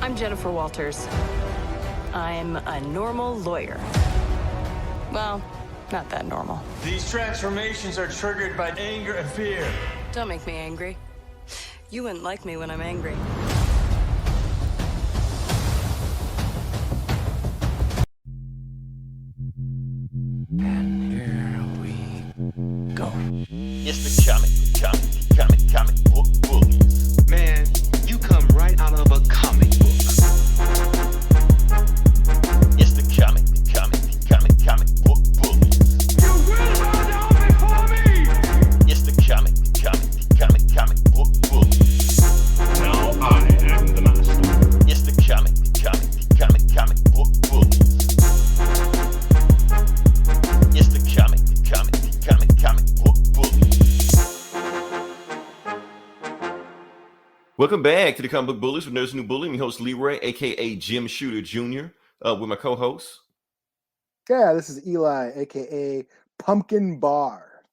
I'm Jennifer Walters. I'm a normal lawyer. Well, not that normal. These transformations are triggered by anger and fear. Don't make me angry. You wouldn't like me when I'm angry. And here we go. It's the comic book bullies. Man, you come right out of a comic book. It's the comic book bullies. You will bow down before me! It's the comic book bullies. Now I am the master. It's the comic book bullies. It's the comic book bullies. Welcome back to the Comic Book Bullies with Nerds New Bully. I'm your host Leroy, aka Jim Shooter Jr. With my co-host. Yeah, this is Eli, aka Pumpkin Bar.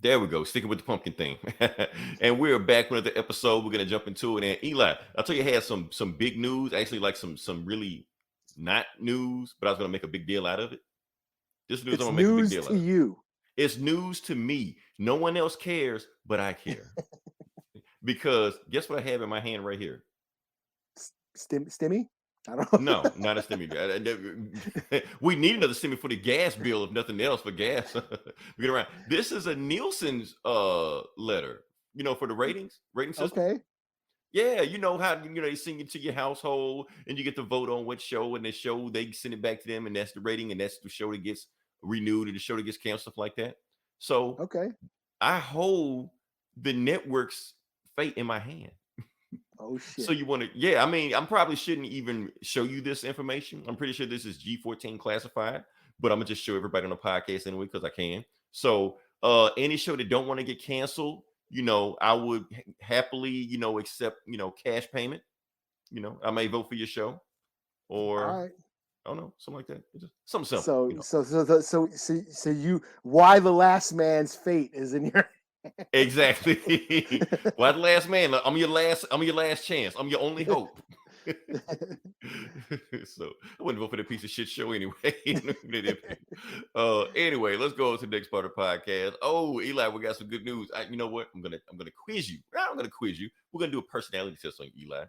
There we go, sticking with the pumpkin thing. And we're back with another episode. We're gonna jump into it. And Eli, I'll tell you, I had some big news, actually like some really not news, but I was gonna make a big deal out of it. This news It's I'm gonna make a big news deal to out of. you. It's news to me. No one else cares, but I care. Because guess what I have in my hand right here? Stimmy? I don't know. No, not a stimmy. We need another stimmy for the gas bill, if nothing else, for gas. We get around. This is a Nielsen's letter, for the rating system. Okay. Yeah, you know how they send it to your household and you get to vote on what show, and the show they send it back to them, and that's the rating, and that's the show that gets renewed and the show that gets canceled, stuff like that. So Okay. I hold the network's fate in my hand. Oh shit. So you want to, yeah, I mean, I probably shouldn't even show you this information. I'm pretty sure this is G14 classified, but I'm gonna just show everybody on the podcast anyway because I can. So any show that don't want to get canceled, I would happily, accept, cash payment. I may vote for your show, or All right. I don't know, something like that. Just something simple. So you, why the last man's fate is in your Exactly. Why the last man? I'm your last chance. I'm your only hope. So I wouldn't vote for that piece of shit show anyway. Anyway, let's go to the next part of the podcast. Oh, Eli, we got some good news. You know what? I'm gonna quiz you. I'm gonna quiz you. We're gonna do a personality test on Eli.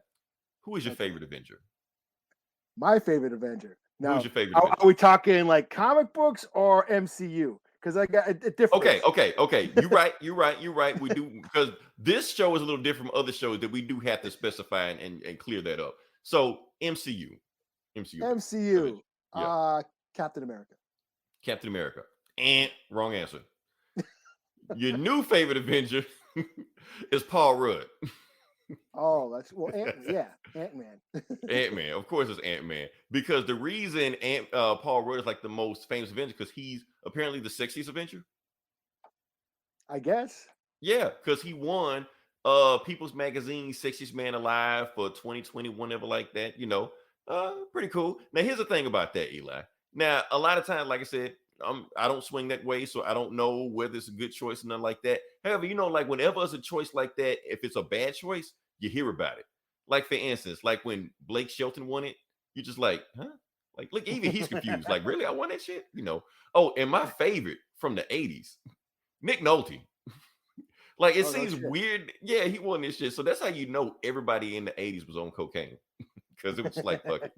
Who is your favorite Avenger? My favorite Avenger. Now, Who's your favorite are Avenger? we talking like comic books or MCU? Because I got a different. Okay. You're right. We do, because this show is a little different from other shows that we do have to specify and clear that up. So MCU. Yeah. Captain America. Captain America. And wrong answer. Your new favorite Avenger is Paul Rudd. Oh, that's Ant-Man. Ant-Man. Of course it's Ant-Man. Because the reason Paul Rudd is like the most famous Avenger, because he's apparently the sexiest Avenger. I guess. Yeah, because he won People's Magazine Sexiest Man Alive for 2020, whenever like that, pretty cool. Now, here's the thing about that, Eli. Now, a lot of times, like I said, I don't swing that way, so I don't know whether it's a good choice or nothing like that. However, like whenever it's a choice like that, if it's a bad choice, you hear about it. Like, for instance, like when Blake Shelton won it, you're just like, huh? Like, look, even he's confused. Like, really? I won that shit? Oh, and my favorite from the 80s, Nick Nolte. Like, it seems weird. Yeah, he won this shit. So that's how you know everybody in the 80s was on cocaine. Because it was like, fuck it,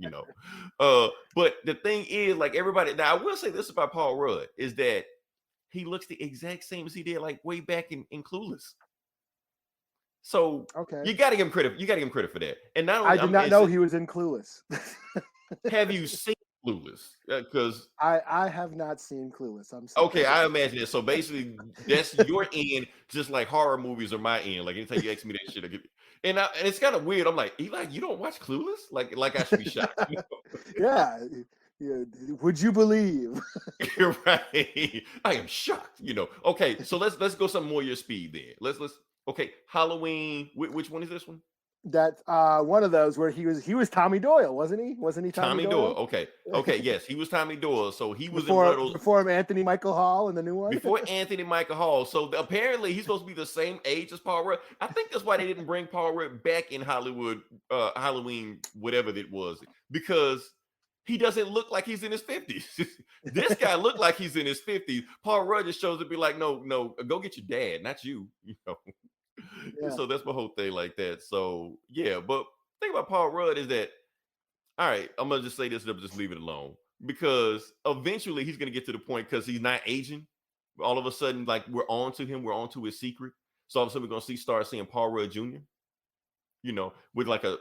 But the thing is, like, everybody, now I will say this about Paul Rudd, is that he looks the exact same as he did like way back in Clueless. So you gotta give him credit. You gotta give him credit for that. And not only I did not know he was in Clueless. Have you seen Clueless? Because I have not seen Clueless. I'm sorry. Okay, I imagine it. So basically, that's your end, just like horror movies are my end. Like anytime you ask me that shit, and it's kind of weird. I'm like, Eli, you don't watch Clueless? Like I should be shocked. Yeah. Would you believe? You're right. I am shocked. Okay, so let's go some more your speed then. Let's. Okay, Halloween. Which one is this one? That's one of those where he was Tommy Doyle, wasn't he? Wasn't he Tommy Doyle. Okay, yes, he was Tommy Doyle. So he was in one of those before Anthony Michael Hall in the new one. before Anthony Michael Hall. So apparently he's supposed to be the same age as Paul Rudd. I think that's why they didn't bring Paul Rudd back in Hollywood, Halloween, whatever it was, because he doesn't look like he's in his 50s. This guy looked like he's in his 50s. Paul Rudd just shows up to be like, no, go get your dad, not you. You know. Yeah. So that's my whole thing like that. So yeah, but the thing about Paul Rudd is that, all right, I'm gonna just say this and just leave it alone, because eventually he's gonna get to the point, because he's not aging. All of a sudden, like, we're on to him, we're on to his secret. So all of a sudden we're gonna start seeing Paul Rudd Jr., you know, with like a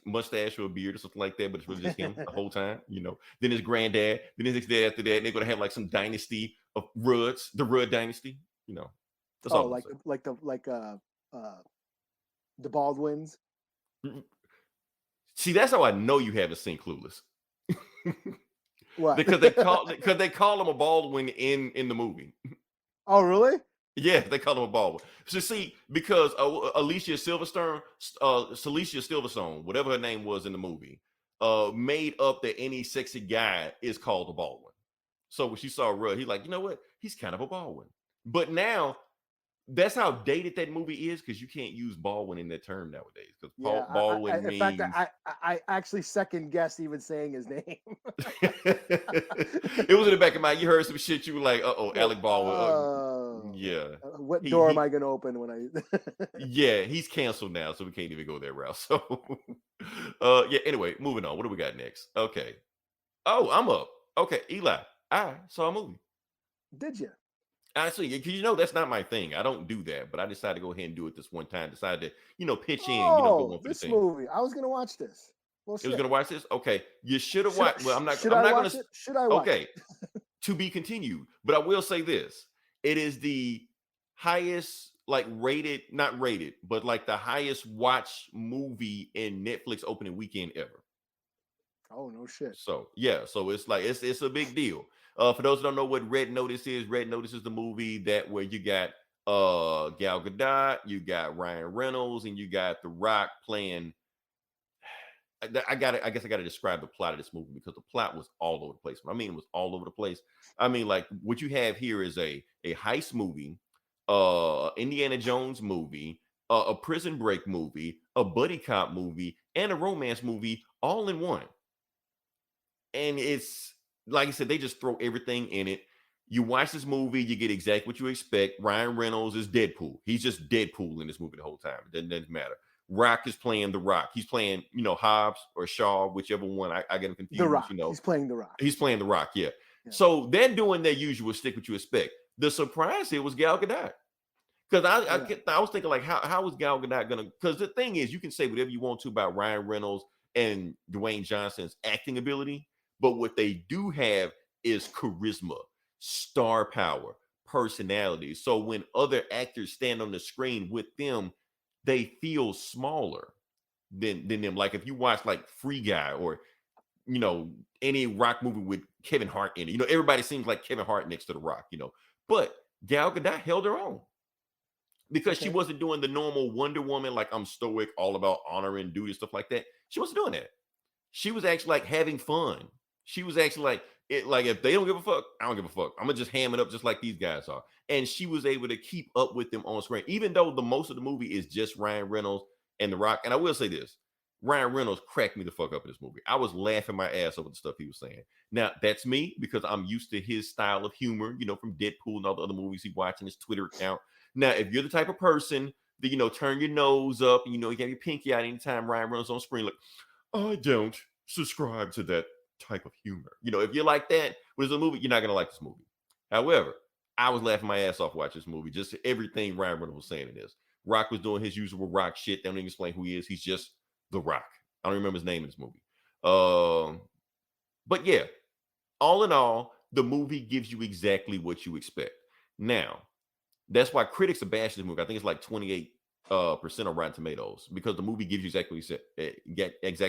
mustache or a beard or something like that, but it's really just him the whole time, you know. Then his granddad, then his dad after that, and they're gonna have like some dynasty of Rudds, the Rudd dynasty, you know. That's all I'm saying. The Baldwins. See, that's how I know you haven't seen Clueless. What? because they call him a Baldwin in the movie. Oh, really? Yeah, they call him a Baldwin. So see, because Alicia Silverstone, whatever her name was in the movie, made up that any sexy guy is called a Baldwin. So when she saw Rudd, he's like, you know what? He's kind of a Baldwin. But now, that's how dated that movie is, because you can't use Baldwin in that term nowadays. Because Baldwin means. In fact, I actually second guessed even saying his name. It was in the back of my. You heard some shit. You were like, Alec Baldwin. Yeah. What door am I going to open when I? Yeah, he's canceled now, so we can't even go that route. So, yeah. Anyway, moving on. What do we got next? Okay. Oh, I'm up. Okay, Eli, I saw a movie. Did you? Honestly, because you know that's not my thing. I don't do that, but I decided to go ahead and do it this one time. Decided to, pitch in. Go on for this the thing. movie. I was going to watch this. It was going to watch this. Okay, you should have watched. Well, I'm not. Should I'm I not watch going to. it? Should I watch Okay, it? to be continued. But I will say this: it is the highest, like, rated, not rated, but like the highest watch movie in Netflix opening weekend ever. Oh, no shit. So yeah, so it's like it's a big deal. For those who don't know what Red Notice is the movie that where you got Gal Gadot, you got Ryan Reynolds, and you got The Rock playing. I guess I gotta describe the plot of this movie, because the plot was all over the place. I mean, it was all over the place. I mean, like, what you have here is a heist movie, Indiana Jones movie, a prison break movie, a buddy cop movie, and a romance movie all in one. And it's like I said, they just throw everything in it. You watch this movie, you get exactly what you expect. Ryan Reynolds is Deadpool. He's just Deadpool in this movie the whole time. It doesn't matter. Rock is playing The Rock. He's playing, Hobbs or Shaw, whichever one. I get him confused. The Rock. He's playing The Rock. He's playing The Rock, yeah. So they're doing their usual stick what you expect. The surprise here was Gal Gadot. Because I was thinking, like, how is Gal Gadot gonna? Because the thing is, you can say whatever you want to about Ryan Reynolds and Dwayne Johnson's acting ability, but what they do have is charisma, star power, personality. So when other actors stand on the screen with them, they feel smaller than them. Like if you watch like Free Guy or any Rock movie with Kevin Hart in it, everybody seems like Kevin Hart next to The Rock, But Gal Gadot held her own. Because she wasn't doing the normal Wonder Woman, like I'm stoic, all about honor and duty, stuff like that. She wasn't doing that. She was actually like having fun. She was actually like if they don't give a fuck, I don't give a fuck. I'm gonna just ham it up just like these guys are. And she was able to keep up with them on screen, even though the most of the movie is just Ryan Reynolds and The Rock. And I will say this: Ryan Reynolds cracked me the fuck up in this movie. I was laughing my ass over the stuff he was saying. Now that's me because I'm used to his style of humor, from Deadpool and all the other movies he watched in his Twitter account. Now, if you're the type of person that, turn your nose up and, you have your pinky out anytime Ryan Reynolds on screen, like, I don't subscribe to that type of humor. If you're like that with a movie, you're not going to like this movie. However, I was laughing my ass off watching this movie. Just everything Ryan Reynolds was saying in this. Rock was doing his usual Rock shit. They don't even explain who he is. He's just The Rock. I don't remember his name in this movie. But yeah, all in all, the movie gives you exactly what you expect. Now, that's why critics are bashing this movie. I think it's like 28% on Rotten Tomatoes, because the movie gives you exactly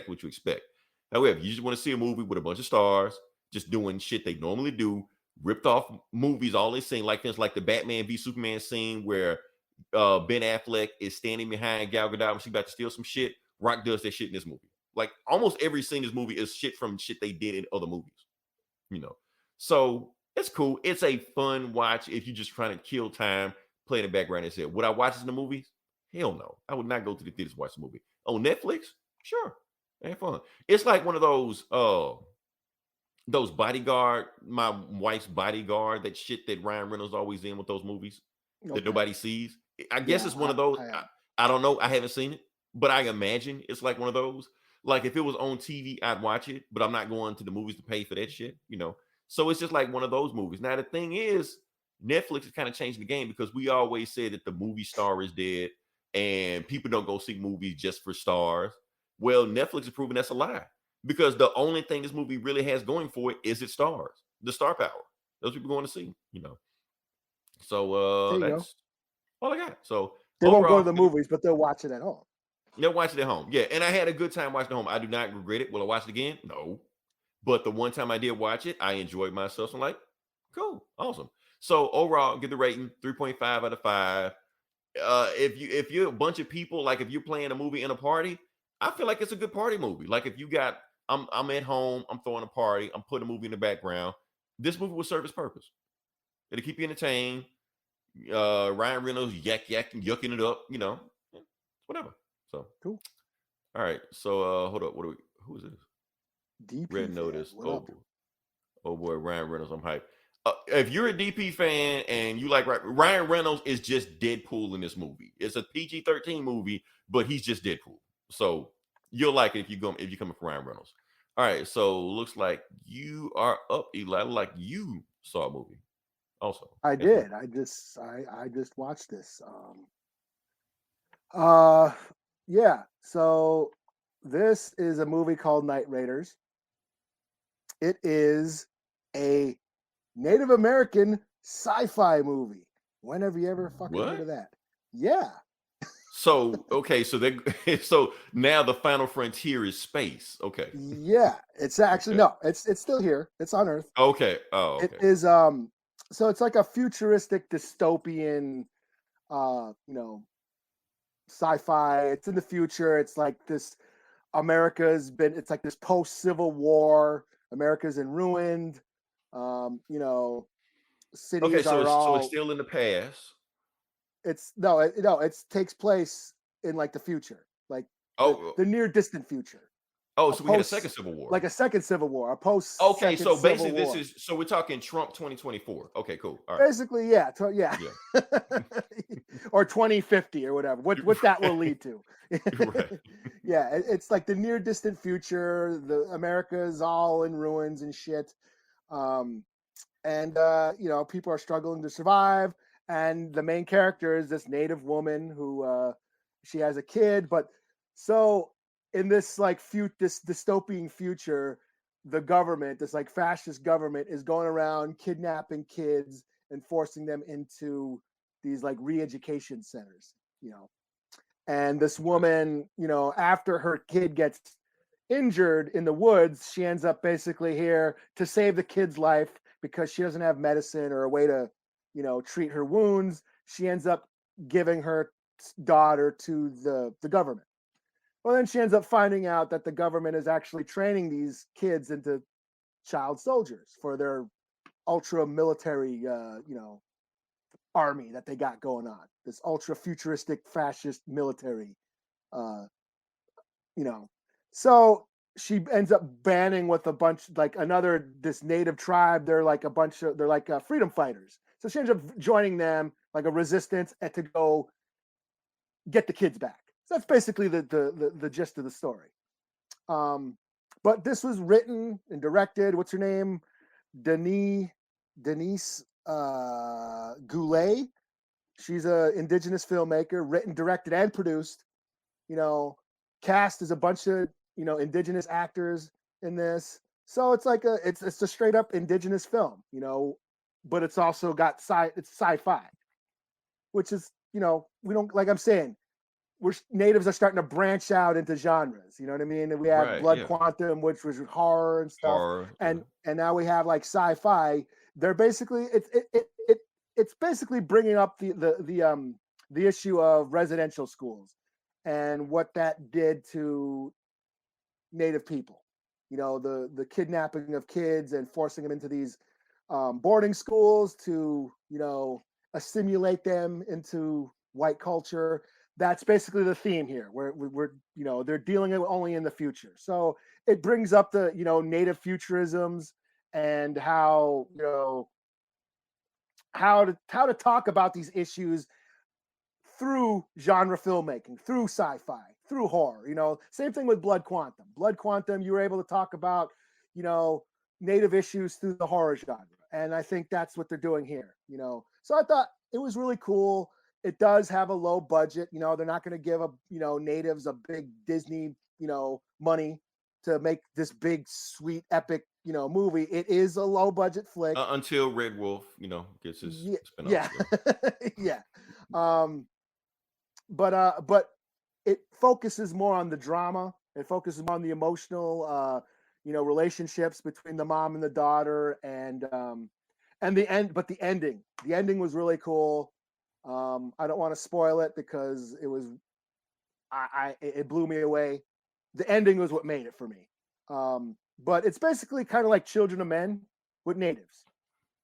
what you expect. However, you just want to see a movie with a bunch of stars just doing shit they normally do, ripped off movies, all they sing, like things like the Batman v Superman scene where Ben Affleck is standing behind Gal Gadot when she's about to steal some shit. Rock does that shit in this movie. Like almost every scene in this movie is shit from shit they did in other movies. So it's cool. It's a fun watch if you're just trying to kill time, play in the background and say, would I watch this in the movies? Hell no. I would not go to the theaters to watch the movie. On Netflix? Sure. Ain't fun. It's like one of those Bodyguard, my wife's Bodyguard, that shit that Ryan Reynolds always in with those movies that nobody sees. I guess it's one of those. I don't know. I haven't seen it, but I imagine it's like one of those. Like if it was on TV, I'd watch it, but I'm not going to the movies to pay for that shit, So it's just like one of those movies. Now the thing is, Netflix is kind of changing the game because we always said that the movie star is dead and people don't go see movies just for stars. Well, Netflix is proving that's a lie because the only thing this movie really has going for it is its stars, the star power. Those people going to see, So that's all I got. So they won't go to the movies, but they'll watch it at home. They'll watch it at home. Yeah. And I had a good time watching it at home. I do not regret it. Will I watch it again? No. But the one time I did watch it, I enjoyed myself. So I'm like, cool, awesome. So overall, give the rating 3.5 out of 5. If you're a bunch of people, like if you're playing a movie in a party, I feel like it's a good party movie. Like if you got, I'm at home, I'm throwing a party, I'm putting a movie in the background. This movie will serve its purpose. It'll keep you entertained. Ryan Reynolds yucking it up, whatever. So cool. All right. So hold up. Who is this? DP Red Notice. What Oh boy, Ryan Reynolds. I'm hyped. If you're a DP fan and you like Ryan Reynolds is just Deadpool in this movie. It's a PG-13 movie, but he's just Deadpool. So you'll like it if you're coming from Ryan Reynolds. All right. So looks like you are up, Eli. Like you saw a movie. Also, I did. I just watched this. Yeah. So this is a movie called Night Raiders. It is a Native American sci-fi movie. When have you ever fucking heard of that? Yeah. So okay, so now the final frontier is space. Okay. Yeah, it's actually no, it's still here. It's on Earth. Okay. Oh, okay. It is so it's like a futuristic dystopian sci-fi. It's in the future. It's like this it's like this post-Civil War. America's in ruined. Cities okay, so so it's still in the past. It takes place in like the future, like the near distant future. Oh, so we had a second Civil War. Like a second Civil War, a post. Okay, so basically so we're talking Trump 2024. Okay, cool. All right. Basically, yeah. Or 2050 or whatever. What that will lead to. Right. Yeah, it's like the near distant future. The America's all in ruins and shit. People are struggling to survive. And the main character is this Native woman who she has a kid, but so in this this dystopian future, the government, this like fascist government, is going around kidnapping kids and forcing them into these like re-education centers, And this woman, after her kid gets injured in the woods, she ends up basically here to save the kid's life because she doesn't have medicine or a way to, treat her wounds. She ends up giving her daughter to the government. Well, then she ends up finding out that the government is actually training these kids into child soldiers for their ultra military, army that they got going on. This ultra futuristic fascist military, So she ends up banding with a bunch, this native tribe. They're like freedom fighters. So she ends up joining them, like a resistance, and to go get the kids back. So that's basically the gist of the story. But this was written and directed. What's her name? Denise Goulet. She's an indigenous filmmaker, written, directed, and produced. Cast is a bunch of indigenous actors in this. So it's like it's a straight up indigenous film, but it's also got it's sci-fi, which is we don't, like I'm saying, natives are starting to branch out into genres. You know what I mean? And we have Blood Quantum, which was horror and stuff, and now we have like sci-fi. They're basically it's basically bringing up the issue of residential schools and what that did to Native people. The kidnapping of kids and forcing them into these boarding schools to assimilate them into white culture. That's basically the theme here. We're they're dealing it only in the future. So it brings up the Native futurisms and how to talk about these issues through genre filmmaking, through sci-fi, through horror. Same thing with Blood Quantum. Blood Quantum, you were able to talk about, Native issues through the horror genre. And I think that's what they're doing here, So I thought it was really cool. It does have a low budget. They're not going to give natives a big Disney, money to make this big, sweet, epic, movie. It is a low budget flick. Until Red Wolf, gets his spin-off. Yeah. Yeah. But it focuses more on the drama. It focuses more on the emotional, relationships between the mom and the daughter, and the end. But the ending was really cool. I don't want to spoil it because it was, it blew me away. The ending was what made it for me. But it's basically kind of like Children of Men with natives.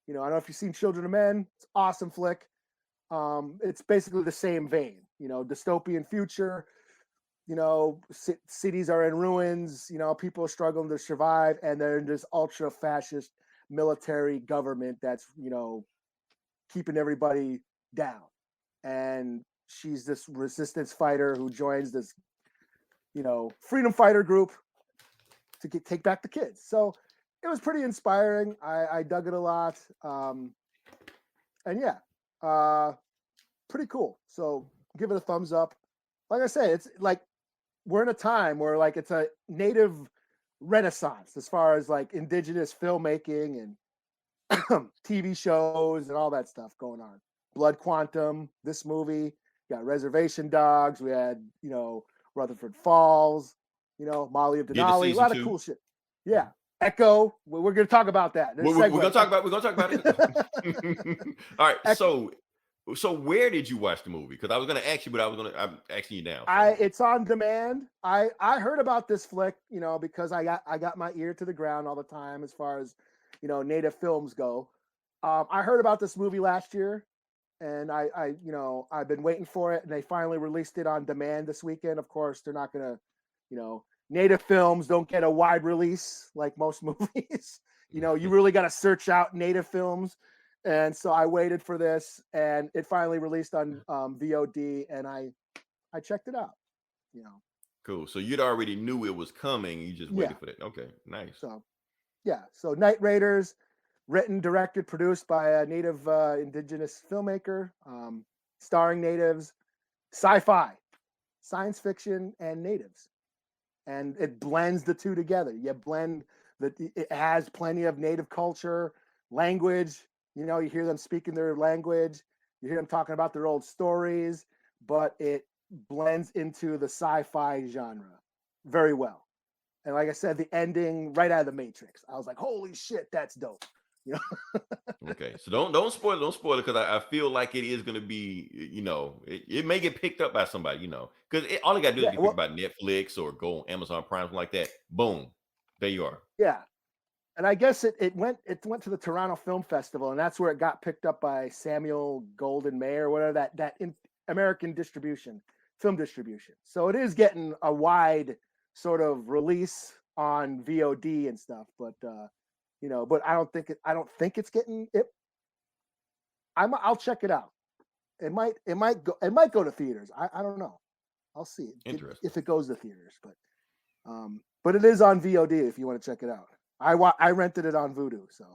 I don't know if you've seen Children of Men. It's an awesome flick. It's basically the same vein, dystopian future, cities are in ruins, people are struggling to survive, and they're in this ultra fascist military government that's, keeping everybody down. And she's this resistance fighter who joins this, freedom fighter group to take back the kids. So it was pretty inspiring. I dug it a lot. And yeah, pretty cool. So give it a thumbs up. Like I said, it's like we're in a time where like it's a native renaissance as far as like indigenous filmmaking and TV shows and all that stuff going on. Blood Quantum, this movie, got Reservation Dogs. We had, Rutherford Falls, Molly of Denali, a lot of cool shit. Yeah. Echo. We're going to talk about that. We're going to talk about it. All right. So where did you watch the movie? Because I was going to ask you, but I'm asking you now. So. It's on demand. I heard about this flick, because I got my ear to the ground all the time as far as, native films go. I heard about this movie last year, and I've been waiting for it, and they finally released it on demand this weekend. Of course, they're not going to, native films don't get a wide release like most movies. You really got to search out native films. And so I waited for this, and it finally released on VOD, and I checked it out. Cool. So you'd already knew it was coming. You just waited for that. Okay, nice. So, yeah. So Night Raiders, written, directed, produced by a native indigenous filmmaker, starring natives, sci-fi, science fiction, and natives, and it blends the two together. You blend it has plenty of native culture, language. You hear them speaking their language. You hear them talking about their old stories, but it blends into the sci-fi genre very well. And like I said, the ending right out of the Matrix, I was like, "Holy shit, that's dope!" Okay, so don't spoil it because I feel like it is going to be, it may get picked up by somebody, because all you got to do is get picked by Netflix or go on Amazon Prime, something like that. Boom, there you are. Yeah. And I guess it went to the Toronto Film Festival, and that's where it got picked up by Samuel Golden Mayer or whatever that American film distribution. So it is getting a wide sort of release on VOD and stuff, but but I don't think it's getting it. I'll check it out. It might go to theaters. I don't know. I'll see if it goes to theaters, but it is on VOD if you want to check it out. I rented it on Vudu, so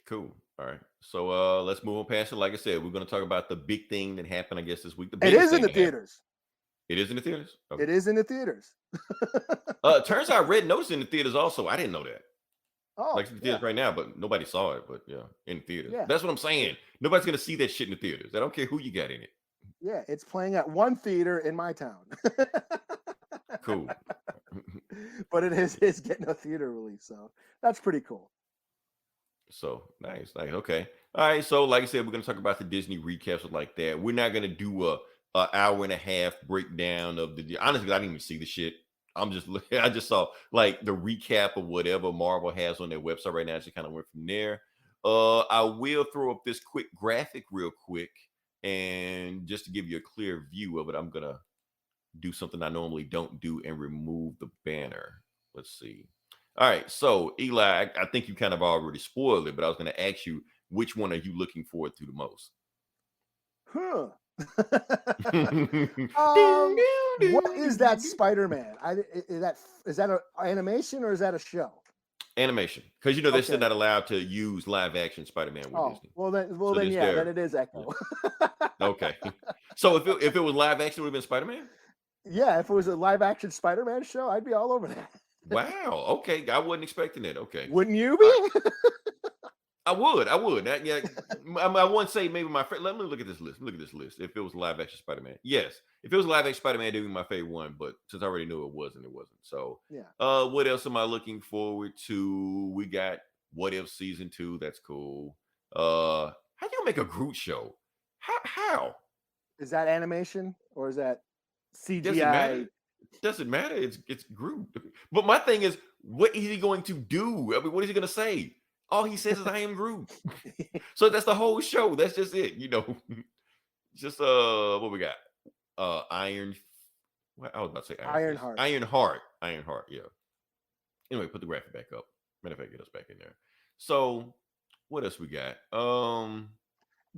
cool. All right, so let's move on past it. Like I said, we're going to talk about the big thing that happened, I guess, this week. It is in the theaters. It is in the theaters. Okay. It is in the theaters. Turns out Red Notice in the theaters also. I didn't know that. Oh, like in the theaters right now, but nobody saw it. But yeah, in the theaters. Yeah. That's what I'm saying. Nobody's going to see that shit in the theaters. I don't care who you got in it. Yeah, it's playing at one theater in my town. Cool. But it's getting a theater release, so that's pretty cool. So nice. Okay. All right. So like I said, we're gonna talk about the Disney recaps like that. We're not gonna do a an hour and a half breakdown of the. Honestly, I didn't even see the shit. I just saw like the recap of whatever Marvel has on their website right now. Just kind of went from there. I will throw up this quick graphic real quick, and just to give you a clear view of it, I'm gonna do something I normally don't do and remove the banner. Let's see. All right, so Eli, I think you kind of already spoiled it, but I was going to ask you, which one are you looking forward to the most? Huh. Ding, What ding, is ding, that ding. Spider-Man? Is that an animation or is that a show? Animation, because you know they're still Okay. not allowed to use live action Spider-Man with Oh, Disney. well then So there's yeah, then their it is Echo. okay. So if it was live action, it would have been Spider-Man. Yeah, if it was a live action Spider-Man show, I'd be all over that. Wow. Okay, I wasn't expecting it. Okay. Wouldn't you All right. be? I would. Yeah, I wouldn't say maybe my favorite. Let me look at this list. Look at this list. If it was live action Spider-Man, yes. If it was live action Spider-Man, it would be my favorite one. But since I already knew it wasn't. So, Yeah. what else am I looking forward to? We got What If season 2. That's cool. How do you make a Groot show? How? Is that animation or is that Does it matter? CGI? Doesn't matter. It's Groot. But my thing is, what is he going to do? I mean, what is he going to say? All he says is, "I am Groot." So that's the whole show. That's just it. Just what we got? Iron. What I was about to say Iron Fist. Ironheart. Ironheart. Yeah. Anyway, put the graphic back up. Matter of fact, get us back in there. So what else we got?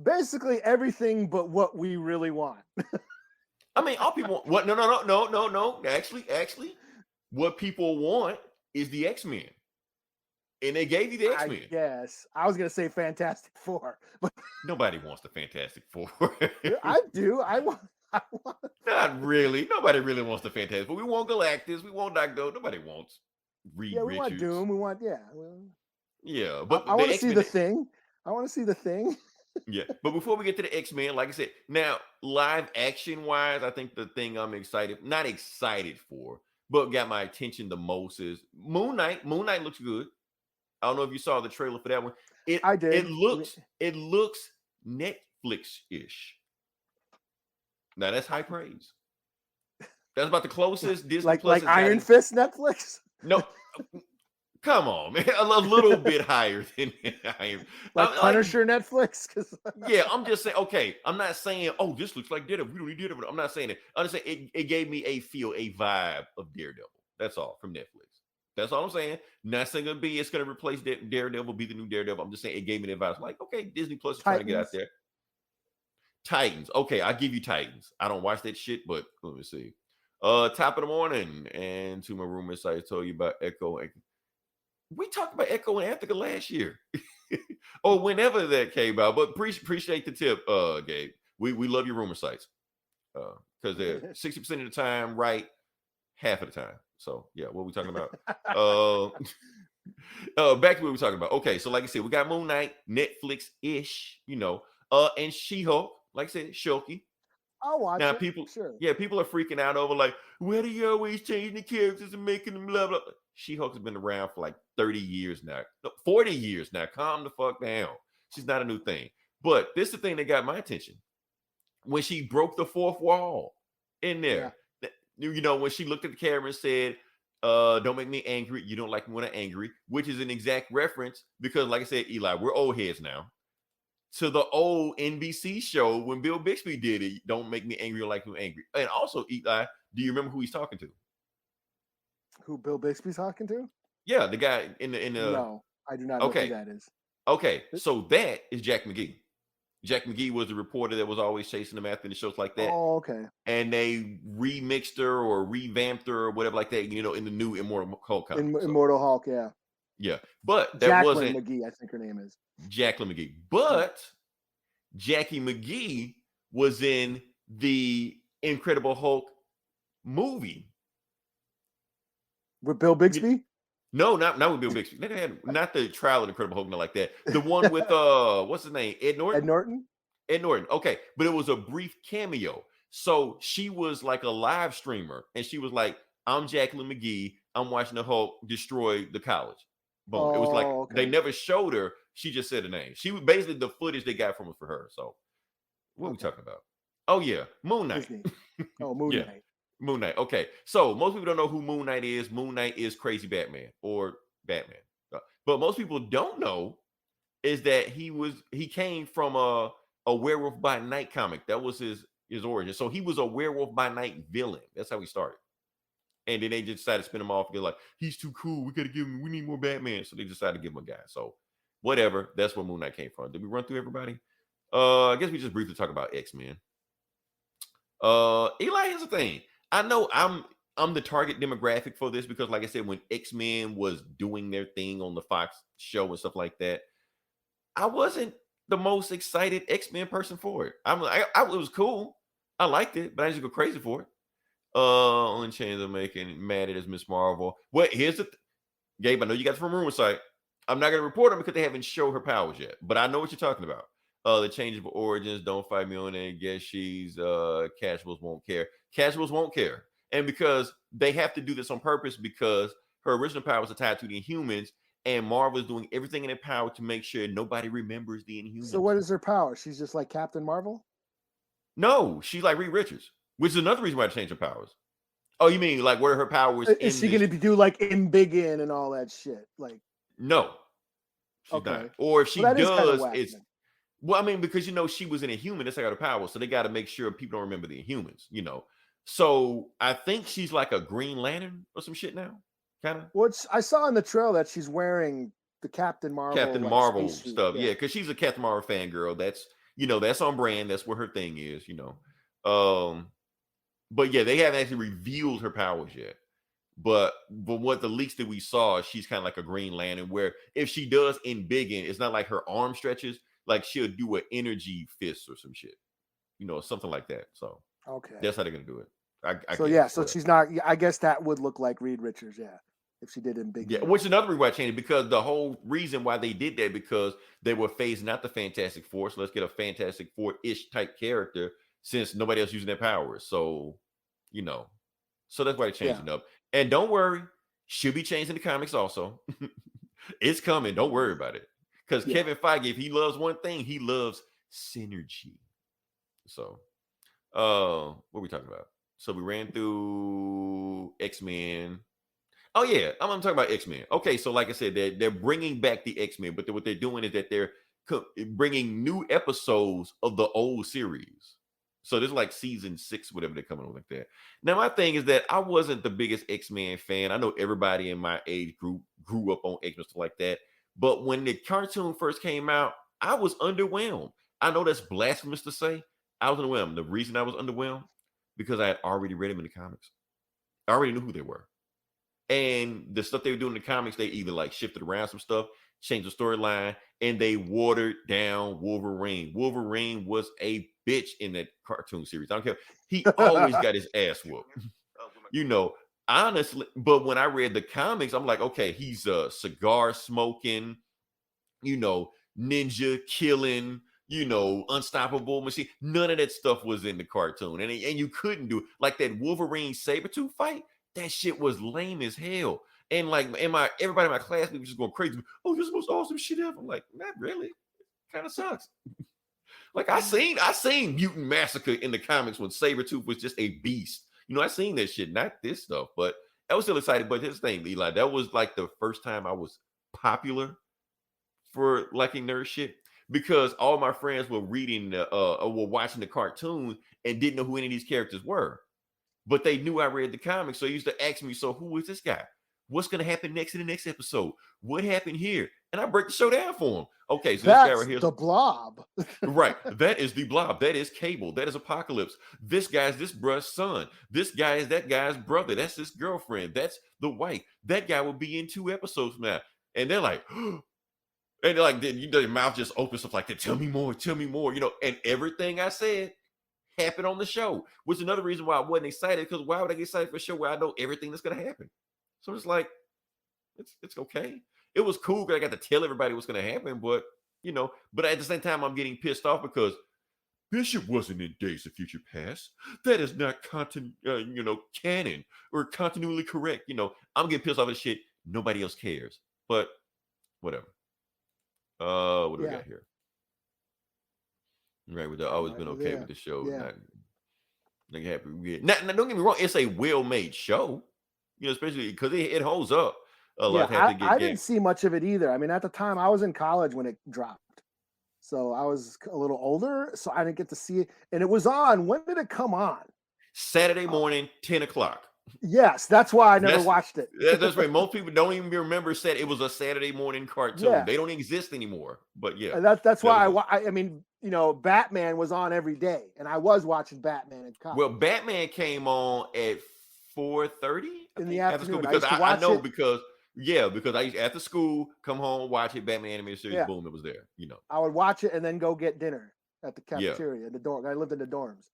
Basically everything but what we really want. I mean, all people what? No. Actually, what people want is the X-Men. And they gave you the X-Men. Yes. I was gonna say Fantastic Four, but Nobody wants the Fantastic Four. I do. I want Not really. Nobody really wants the Fantastic Four. We want Galactus. We want Doctor. Nobody wants Reed yeah, we want Richards. Doom. We want Yeah, but I the want to see X-Men. the Thing. I want to see the Thing. Yeah, but before we get to the X-Men, like I said, now live action wise, I think the thing I'm not excited for, but got my attention the most is Moon Knight. Moon Knight looks good. I don't know if you saw the trailer for that one. I did. It looks Netflix-ish. Now that's high praise. That's about the closest Disney like Plus has Iron gotten. Fist Netflix. No, come on, man. A little bit higher than Iron. Like Punisher Netflix. Yeah, I'm just saying. Okay, I'm not saying. Oh, this looks like Daredevil. We don't need Daredevil. I'm not saying it. I'm just saying it gave me a vibe of Daredevil. That's all from Netflix. That's all I'm saying. Not saying it's going to replace Daredevil, be the new Daredevil. I'm just saying it gave me the advice. Like, okay, Disney Plus is trying to get out there. Titans. Okay, I'll give you Titans. I don't watch that shit, but let me see. Top of the morning, and to my roommates, I told you about Echo. We talked about Echo and Anthony last year, or whenever that came out. But appreciate the tip, Gabe. We love your rumor sites because they're 60% of the time right, half of the time. So yeah, what are we talking about? Back to what we're talking about. Okay, so like I said, we got Moon Knight, Netflix-ish, and She-Hulk. Like I said, Shulky. I'll watch Now it. people, Sure. yeah, people are freaking out over like, why do you always changing the characters and making them blah blah? She-Hulk has been around for like 30 years now, 40 years now. Calm the fuck down. She's not a new thing. But this is the thing that got my attention. When she broke the fourth wall in there, when she looked at the camera and said, don't make me angry. You don't like me when I'm angry, which is an exact reference because, like I said, Eli, we're old heads now. To the old NBC show when Bill Bixby did it, don't make me angry or like me angry. And also, Eli, do you remember who he's talking to? Who Bill Bixby's talking to? Yeah, the guy in the. No, I do not know who that is. Okay, so that is Jack McGee. Jack McGee was the reporter that was always chasing him after the shows like that. Oh, okay. And they remixed her or revamped her or whatever like that, in the new Immortal Hulk comic. Immortal Hulk, yeah. Yeah, but that Jacqueline wasn't McGee, I think her name is. Jacqueline McGee. But Jackie McGee was in the Incredible Hulk movie. With Bill Bixby? No, not with Bill Bixby. They had not the trial of Incredible Hulk, not like that. The one with what's his name? Ed Norton? Ed Norton. Okay. But it was a brief cameo. So she was like a live streamer, and she was like, I'm Jacqueline McGee. I'm watching the Hulk destroy the college. Boom. It was like they never showed her. She just said the name. She was basically the footage they got from us for her. So what are we talking about? Oh yeah, Moon Knight. Disney. Oh, Moon Yeah, Knight. Moon Knight. Okay, so most people don't know who Moon Knight is. Moon Knight is Crazy Batman or Batman. But most people don't know is that he came from a Werewolf by Night comic. That was his origin. So he was a Werewolf by Night villain. That's how he started. And then they just decided to spin him off and get like, he's too cool. We need more Batman. So they decided to give him a guy. So whatever. That's where Moon Knight came from. Did we run through everybody? I guess we just briefly talk about X-Men. Eli, here's the thing. I know I'm the target demographic for this because, like I said, when X-Men was doing their thing on the Fox show and stuff like that, I wasn't the most excited X-Men person for it. It was cool. I liked it, but I didn't go crazy for it. Only change of making mad at is Miss Marvel. Well, here's the Gabe, I know you got it from rumor site. I'm not gonna report them because they haven't shown her powers yet, but I know what you're talking about. The change of origins, don't fight me on it. Guess she's casuals won't care. Casuals won't care. And because they have to do this on purpose because her original powers are tied to the Inhumans, and Marvel is doing everything in their power to make sure nobody remembers the Inhumans. So what is her power? She's just like Captain Marvel? No, she's like Reed Richards, which is another reason why to change her powers. Oh, you mean like where her powers? Is she going to do like Embiggen and all that shit? Like, no, she's okay. not. Or if she Well, that is does, kinda whack, it's then. well, I mean, because she was an Inhuman, that's how her power. So they got to make sure people don't remember the Inhumans, So I think she's like a Green Lantern or some shit now, kind of. Which I saw in the trailer that she's wearing the Captain Marvel Captain like, Marvel spacesuit. stuff, yeah, because she's a Captain Marvel fangirl. That's that's on brand. That's what her thing is, But yeah, they haven't actually revealed her powers yet. But what the leaks that we saw, she's kind of like a Green Lantern, where if she does Embiggen, it's not like her arm stretches, like she'll do an energy fist or some shit, something like that. So Okay. that's how they're gonna do it. So she's not. I guess that would look like Reed Richards, yeah, if she did Embiggen. Yeah, which is another reason why I changed it, because the whole reason why they did that because they were phasing out the Fantastic Four. So let's get a Fantastic Four-ish type character since nobody else using their powers. So, so that's why they're changing up. And don't worry, she'll be changing the comics also. It's coming. Don't worry about it. Because Kevin Feige, if he loves one thing, he loves synergy. So, what are we talking about? So we ran through X-Men. Oh yeah, I'm talking about X-Men. Okay, so like I said, they're bringing back the X-Men, but what they're doing is that they're bringing new episodes of the old series. So this is like season 6, whatever they're coming on like that. Now my thing is that I wasn't the biggest X-Men fan. I know everybody in my age group grew up on X-Men stuff like that, but when the cartoon first came out, I was underwhelmed. I know that's blasphemous to say. I was underwhelmed. The reason I was underwhelmed because I had already read them in the comics. I already knew who they were. And the stuff they were doing in the comics, they either like shifted around some stuff, changed the storyline, and they watered down Wolverine. Wolverine was a bitch in that cartoon series. I don't care. He always got his ass whooped. Honestly, but when I read the comics, I'm like, okay, he's a cigar smoking, ninja killing, unstoppable machine. None of that stuff was in the cartoon. And you couldn't do it. Like that Wolverine Sabretooth fight. That shit was lame as hell. And like everybody in my class was just going crazy. Oh, this is the most awesome shit ever. I'm like, not really. Kind of sucks. Like I seen Mutant Massacre in the comics when Sabretooth was just a beast. I seen that shit, not this stuff, but I was still excited. But this thing, Eli, that was like the first time I was popular for liking nerd shit because all my friends were reading or were watching the cartoons and didn't know who any of these characters were. But they knew I read the comics, so they used to ask me, so who is this guy? What's going to happen next in the next episode? What happened here? And I break the show down for them. Okay, so that's this guy right here is the Blob. right. That is the Blob. That is Cable. That is Apocalypse. This guy's this bruh's son. This guy is that guy's brother. That's his girlfriend. That's the wife. That guy will be in 2 episodes from now. And they're like, and they're like, then their mouth just opens up like that. Tell me more. Tell me more. And everything I said happened on the show, which is another reason why I wasn't excited, because why would I get excited for a show where I know everything that's going to happen? So it's like, it's okay. It was cool because I got to tell everybody what's going to happen, but but at the same time, I'm getting pissed off because Bishop wasn't in Days of Future Past. That is not canon or continually correct. I'm getting pissed off at shit. Nobody else cares, but whatever. What do we got here? Right, with the always been okay with the show not Like happy. Now, don't get me wrong, it's a well-made show, especially because it holds up. A lot Yeah, have to I get didn't see much of it either. I mean, at the time I was in college when it dropped. So I was a little older, so I didn't get to see it. And it was on. When did it come on? Saturday morning, 10 o'clock. Yes, that's why I never That's watched it. that's right. Most people don't even remember said it was a Saturday morning cartoon. Yeah. They don't exist anymore. But yeah, And that's that why was I mean, Batman was on every day, and I was watching Batman in college. well, Batman came on at 4:30 In the after school afternoon. I because used to I watch know it. because I used after school come home watch it Batman animated series. Yeah. Boom, it was there. I would watch it and then go get dinner at the Yeah. cafeteria in the dorm. I lived in the dorms.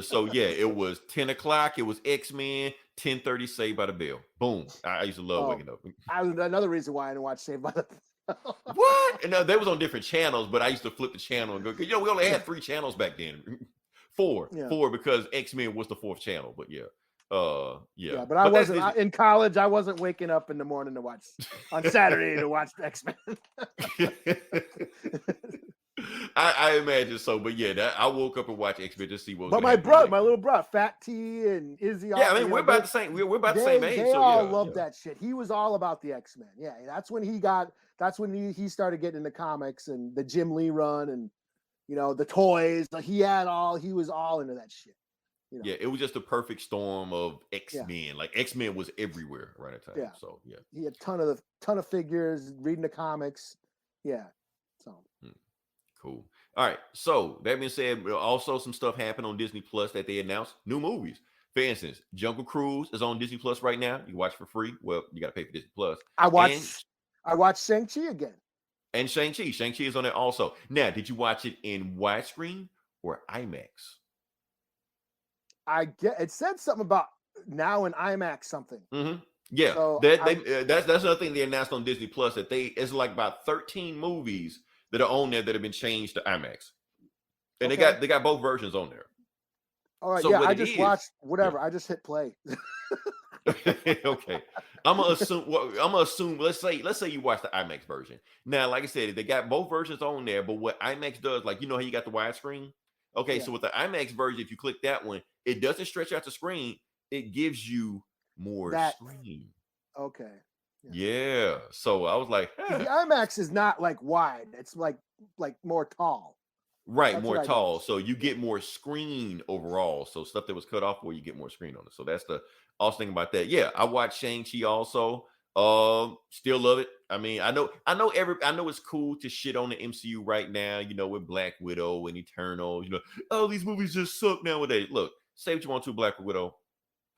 So yeah, it was 10 o'clock. It was X-Men. 10:30 Saved by the Bell. Boom. I used to love waking up. Another reason why I didn't watch Saved by the Bell. What? And they was on different channels, but I used to flip the channel and go. We only had 3 channels back then. Four because X-Men was the 4th channel. But yeah. Yeah, but I wasn't in college. I wasn't waking up in the morning to watch on Saturday to watch X-Men. I imagine so, but yeah, I woke up and watched X-Men to see what. But my little brother, Fat T and Izzy. Yeah, I mean we're about the same. We're about the same age. They so all yeah, loved that shit. He was all about the X-Men. Yeah, that's when he started getting into comics and the Jim Lee run and the toys. He was all into that shit. Yeah, it was just a perfect storm of X-Men. Yeah. Like X-Men was everywhere right at the time. Yeah. So yeah, he had a ton of figures, reading the comics. Yeah, so cool. All right. So that being said, also some stuff happened on Disney Plus that they announced new movies. For instance, Jungle Cruise is on Disney Plus right now. You can watch it for free. Well, you got to pay for Disney Plus. I watched Shang Chi again. And Shang Chi is on there also. Now, did you watch it in widescreen or IMAX? It said something about now in IMAX something. Mm-hmm. Yeah, so that's another thing they announced on Disney Plus that it's like about 13 movies that are on there that have been changed to IMAX, and they got both versions on there. All right, so yeah, I just watched whatever. Yeah. I just hit play. Okay, I'm gonna assume. Let's say you watch the IMAX version. Now, like I said, they got both versions on there, but what IMAX does, like how you got the widescreen. Okay, so with the IMAX version, if you click that one, it doesn't stretch out the screen. It gives you more screen. Okay. Yeah. So I was like, the IMAX is not like wide. It's like more tall. Right, that's more tall. So you get more screen overall. So stuff that was cut off where you get more screen on it. So that's the awesome thing about that. Yeah, I watched Shang-Chi also. Still love it. I mean, I know it's cool to shit on the MCU right now, with Black Widow and Eternal, oh, these movies just suck nowadays. Look, say what you want to, Black Widow.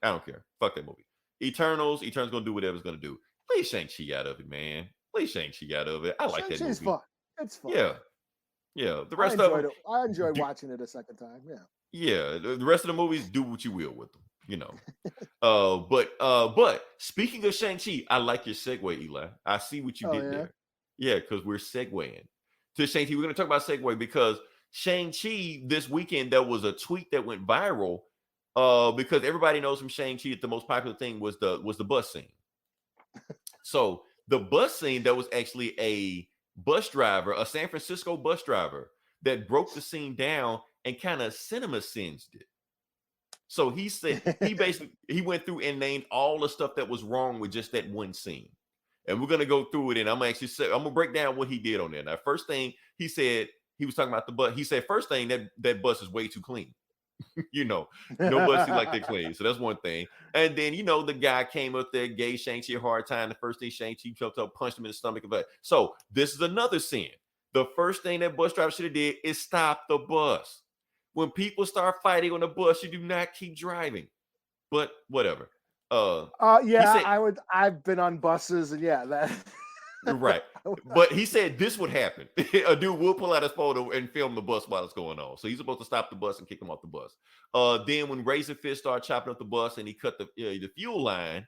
I don't care. Fuck that movie. Eternal's gonna do whatever it's gonna do. Leave Shang-Chi out of it, man. Leave Shang-Chi out of it. I like that movie. It's fun. It's fun. Yeah. Yeah. The rest of them. I enjoyed watching it a second time. Yeah. Yeah. The rest of the movies, do what you will with them. But speaking of Shang-Chi, I like your segue, Eli. I see what you did there. Yeah, because we're segueing to Shang-Chi. We're going to talk about segue because Shang-Chi this weekend, there was a tweet that went viral because everybody knows from Shang-Chi that the most popular thing was the bus scene. So the bus scene, that was actually a bus driver, a San Francisco bus driver that broke the scene down and kind of cinema singed it. So he said he went through and named all the stuff that was wrong with just that one scene. And we're gonna go through it, and I'm gonna break down what he did on there. Now, first thing he said, he was talking about the bus. He said, first thing, that bus is way too clean. No bus is like they clean. So that's one thing. And then the guy came up there, gave Shang-Chi a hard time. The first thing Shang-Chi jumped up, punched him in the stomach. So this is another sin. The first thing that bus driver should have did is stop the bus. When people start fighting on the bus, you do not keep driving. But whatever. I've been on buses, and that. Right. But he said this would happen. A dude will pull out his photo and film the bus while it's going on. So he's supposed to stop the bus and kick him off the bus. Then when Razor Fist started chopping up the bus and he cut the fuel line,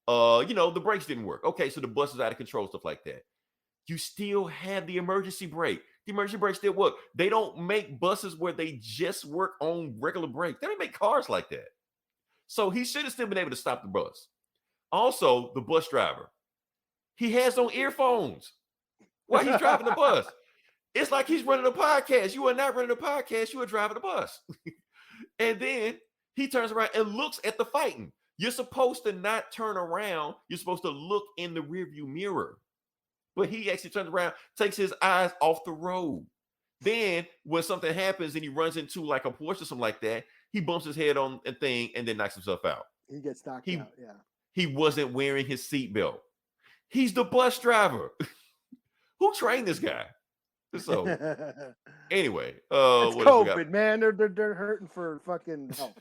the brakes didn't work. Okay, so the bus is out of control, stuff like that. You still have the emergency brake. The emergency brakes still work. They don't make buses where they just work on regular brakes. They don't make cars like that. So he should have still been able to stop the bus. Also, the bus driver, he has on earphones while he's driving the bus. It's like he's running a podcast. You are not running a podcast. You are driving a bus. And then he turns around and looks at the fighting. You're supposed to not turn around. You're supposed to look in the rearview mirror. But he actually turns around, takes his eyes off the road. Then when something happens and he runs into like a porch or something like that, he bumps his head on a thing and then knocks himself out. He gets knocked out. Yeah. He wasn't wearing his seatbelt. He's the bus driver. Who trained this guy? So anyway, it's what COVID, man. They're hurting for fucking help.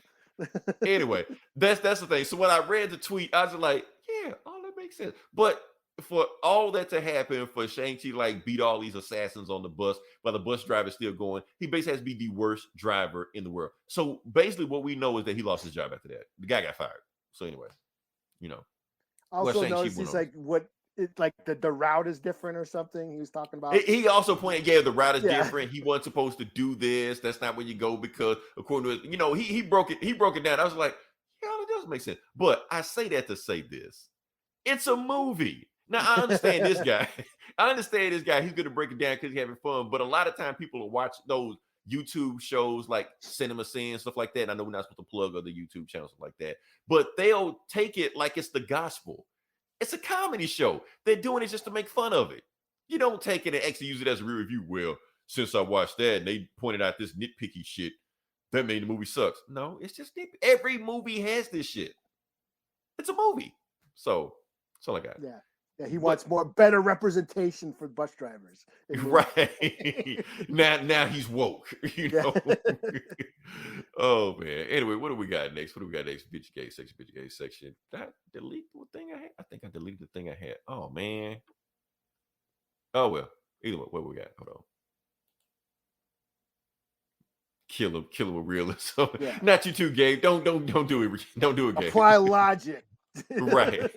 Anyway, that's the thing. So when I read the tweet, I was like, yeah, all that makes sense. But for all that to happen, for Shang-Chi like beat all these assassins on the bus while the bus driver is still going, he basically has to be the worst driver in the world. So basically what we know is that he lost his job after that. The guy got fired. So anyway, you know. Also noticed he's like the route is different or something. He was talking about. He also pointed, the route is different. He wasn't supposed to do this. That's not where you go because according to he broke it down. I was like, yeah, it does make sense. But I say that to say this: it's a movie. Now I understand this guy. He's going to break it down because he's having fun. But a lot of time people will watch those YouTube shows like Cinema Sin, stuff like that. And I know we're not supposed to plug other YouTube channels like that, but they'll take it like it's the gospel. It's a comedy show. They're doing it just to make fun of it. You don't take it and actually use it as a real review. Well, since I watched that and they pointed out this nitpicky shit, that made the movie sucks. No, it's just nitpicky. Every movie has this shit. It's a movie. So that's all I got. Yeah. Yeah, he wants better representation for bus drivers. Right. now he's woke, Oh man. Anyway, what do we got next? Bitch gay section. Did I delete the thing I had? I think I deleted the thing I had. Oh man. Oh well. Either way, what we got? Hold on. Kill him with realism. Yeah. Not you too, Gabe. Don't do it. Don't do it, Gabe. Apply logic. Right.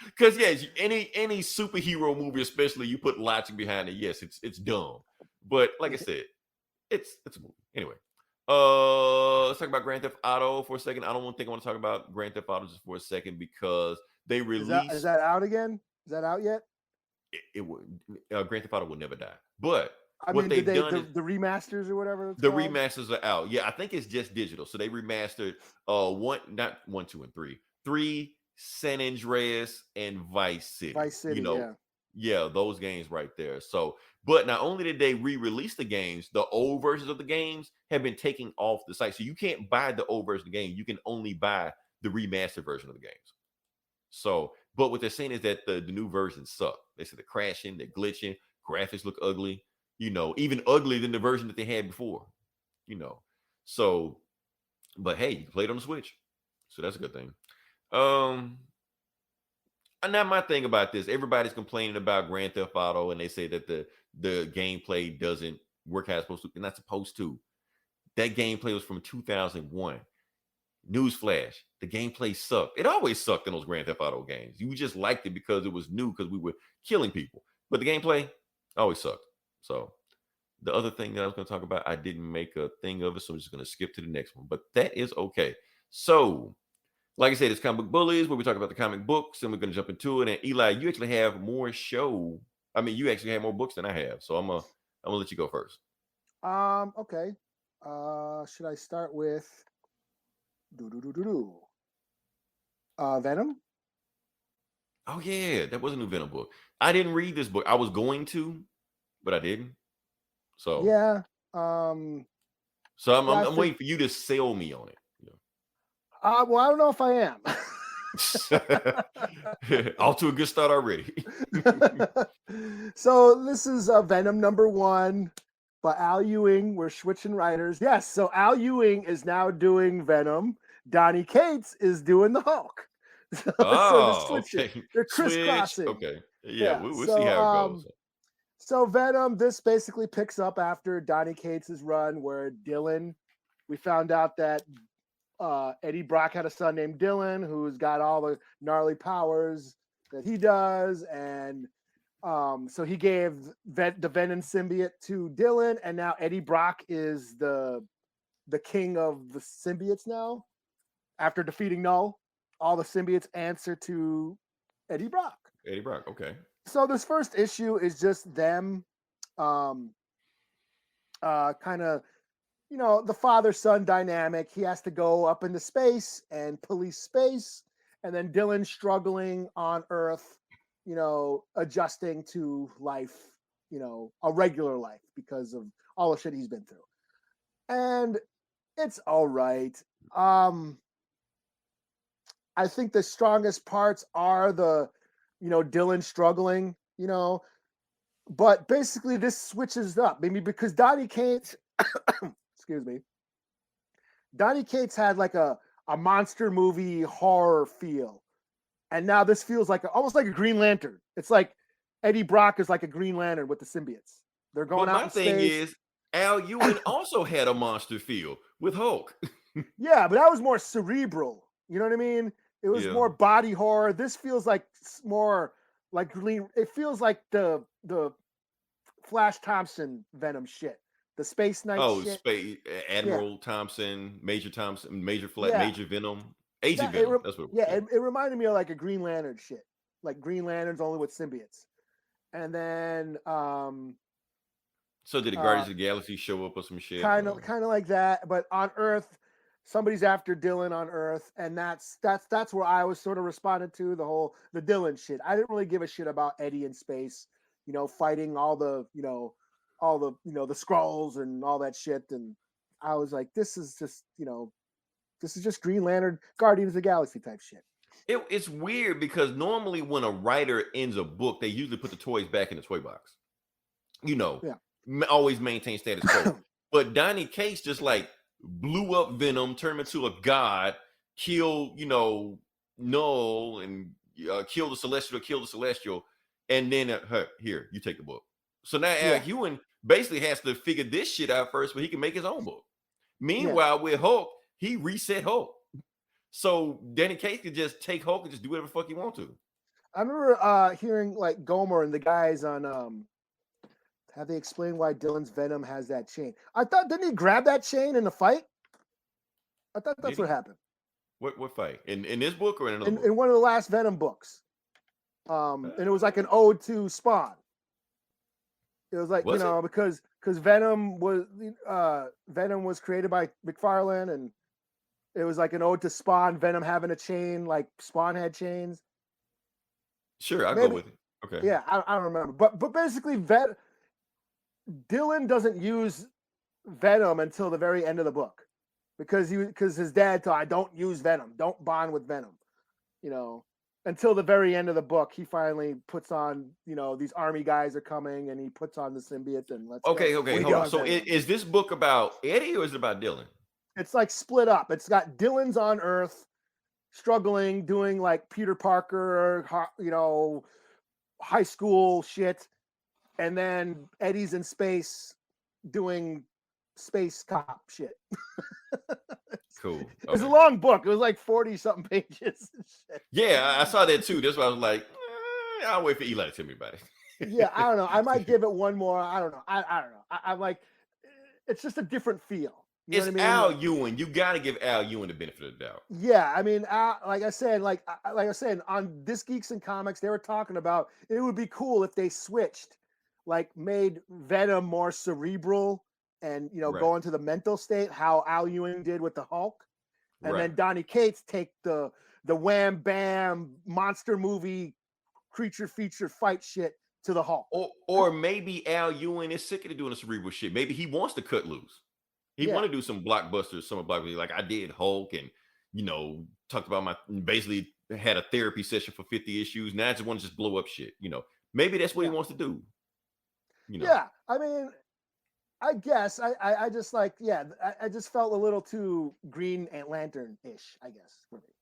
Because any superhero movie, especially, you put logic behind it. Yes, it's dumb. But like I said, it's a movie. Anyway. Let's talk about Grand Theft Auto for a second. I want to talk about Grand Theft Auto just for a second because they released. Is that out again? Is that out yet? It would. Grand Theft Auto will never die. But I mean, they've done the remasters or whatever. The remasters are out. Yeah, I think it's just digital. So they remastered not 1, 2, and 3. 3, San Andreas, and Vice City. Yeah, those games right there. So, but not only did they re-release the games, the old versions of the games have been taken off the site. So you can't buy the old version of the game. You can only buy the remastered version of the games. So, but what they're saying is that the new versions suck. They said they're crashing, they're glitching, graphics look ugly, even uglier than the version that they had before, So, but hey, you can play it on the Switch. So that's a good thing. And now my thing about this, everybody's complaining about Grand Theft Auto, and they say that the gameplay doesn't work how it's supposed to. It's not supposed to. That gameplay was from 2001. Newsflash: the gameplay sucked. It always sucked in those Grand Theft Auto games. You just liked it because it was new, because we were killing people. But the gameplay always sucked. So the other thing that I was going to talk about, I didn't make a thing of it, so I'm just going to skip to the next one. But that is okay. So, like I said, it's Comic Book Bullies, where we talk about the comic books, and we're going to jump into it. And Eli, you actually have more you actually have more books than I have. So I'm gonna let you go first. Okay. Should I start with Venom? Oh yeah, that was a new Venom book. I didn't read this book. I was going to, but I didn't. So yeah. I'm waiting for you to sell me on it. Well, I don't know if I am. Off to a good start already. So this is Venom #1 by Al Ewing. We're switching writers. Yes, so Al Ewing is now doing Venom. Donny Cates is doing the Hulk. They're crisscrossing. Okay. Yeah, we'll see how it goes. So Venom, this basically picks up after Donny Cates' run where Dylan, we found out that Eddie Brock had a son named Dylan who's got all the gnarly powers that he does. And so he gave the Venom symbiote to Dylan. And now Eddie Brock is the king of the symbiotes now. After defeating Null, all the symbiotes answer to Eddie Brock. Eddie Brock, okay. So this first issue is just them kind of the father-son dynamic. He has to go up into space and police space, and then Dylan's struggling on Earth, adjusting to life, a regular life because of all the shit he's been through. And it's all right. I think the strongest parts are the, Dylan struggling, but basically this switches up, maybe because Donny Cates, excuse me, Donny Cates had like a monster movie horror feel. And now this feels like almost like a Green Lantern. It's like Eddie Brock is like a Green Lantern with the symbiotes. They're going out in space. My thing is, Al Ewing also had a monster feel with Hulk. Yeah, but that was more cerebral. You know what I mean? It was more body horror. This feels like more like Green. It feels like the Flash Thompson Venom shit. The Space Knight shit. Space Admiral Thompson, Major Thompson, Major Venom. Agent Venom. That's what it reminded me of like a Green Lantern shit. Like Green Lanterns only with symbiotes. And then so did the Guardians of the Galaxy show up or some shit? Kind of like that, but on Earth, somebody's after Dylan on Earth, and that's where I was sort of responded to the Dylan shit. I didn't really give a shit about Eddie in space, fighting all the the Skrulls and all that shit, and I was like, this is just Green Lantern, Guardians of the Galaxy type shit. It's weird because normally when a writer ends a book, they usually put the toys back in the toy box. Always maintain status quo. But Donny Cates just like blew up Venom, turned him into a god, killed, Null, and killed the Celestial, and then here, you take the book. So now Al Ewing basically has to figure this shit out first, but he can make his own book. Meanwhile, with Hulk, he reset Hulk. So Donny Cates could just take Hulk and just do whatever the fuck he want to. I remember hearing like Gomer and the guys on have they explained why Dylan's Venom has that chain? I thought, didn't he grab that chain in the fight? I thought that's what happened. What fight? In this book or in another book? In one of the last Venom books. And it was like an ode to Spawn. It was like, because Venom was created by McFarlane, and it was like an ode to Spawn, Venom having a chain like Spawn had chains. Sure, I'll go with it. Okay. Yeah, I don't remember. But basically Dylan doesn't use Venom until the very end of the book. Because his dad told, I don't use Venom, don't bond with Venom. Until the very end of the book, he finally puts on, these army guys are coming, and he puts on the symbiote and let's go. Okay, hold on. So is this book about Eddie or is it about Dylan? It's like split up. It's got Dylan's on Earth struggling, doing like Peter Parker, high school shit. And then Eddie's in space doing space cop shit. Cool. Okay. It's a long book. It was like 40-something pages. Yeah, I saw that too. That's why I was like, I'll wait for Eli to tell me about it. Yeah, I don't know. I might give it one more. I don't know. I don't know. I'm like, it's just a different feel. You know what I mean? Al Ewing. You got to give Al Ewing the benefit of the doubt. Yeah, I mean, like I said, on This Geeks and Comics, they were talking about it would be cool if they switched, like made Venom more cerebral and go into the mental state, how Al Ewing did with the Hulk, and then Donny Cates take the wham bam monster movie creature feature fight shit to the Hulk. Or maybe Al Ewing is sick of doing the cerebral shit. Maybe he wants to cut loose. He want to do some blockbusters, like I did Hulk, and talked about basically had a therapy session for 50 issues. Now I just want to just blow up shit. Maybe that's what he wants to do. Yeah, I mean, I guess I just like, I just felt a little too Green Lantern-ish, I guess, for me.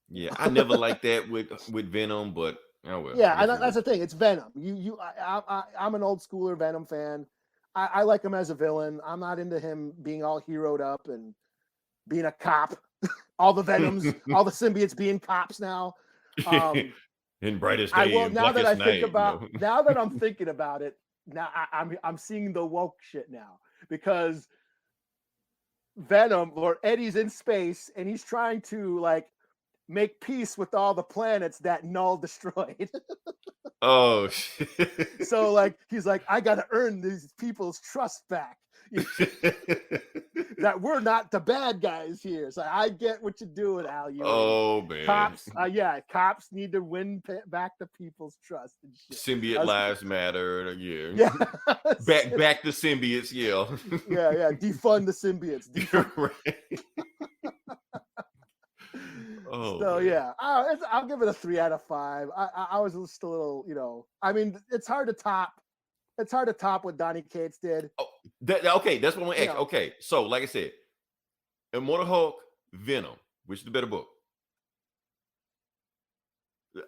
Yeah, I never liked that with Venom, but oh well. Yeah, that's the thing. It's Venom. I'm an old schooler Venom fan. I like him as a villain. I'm not into him being all heroed up and being a cop. All the Venoms, all the symbiotes being cops now. In brightest day, now that I'm thinking about it, now I'm seeing the woke shit now, because Venom or Eddie's in space and he's trying to like make peace with all the planets that Null destroyed. Oh shit. So like he's like, I gotta earn these people's trust back. that we're not the bad guys here. So I get what you're doing, Al. Oh man, cops, cops need to win back the people's trust and shit. Symbiote lives matter. Yeah, yeah. back the symbiotes. Yeah, yeah. Defund the symbiotes. Defund. Oh, so man. yeah, I'll give it a 3 out of 5. I was just a little, I mean, it's hard to top. It's hard to top what Donny Cates did. Oh, okay, that's what I'm gonna ask. Okay, so like I said, Immortal Hulk, Venom, which is the better book?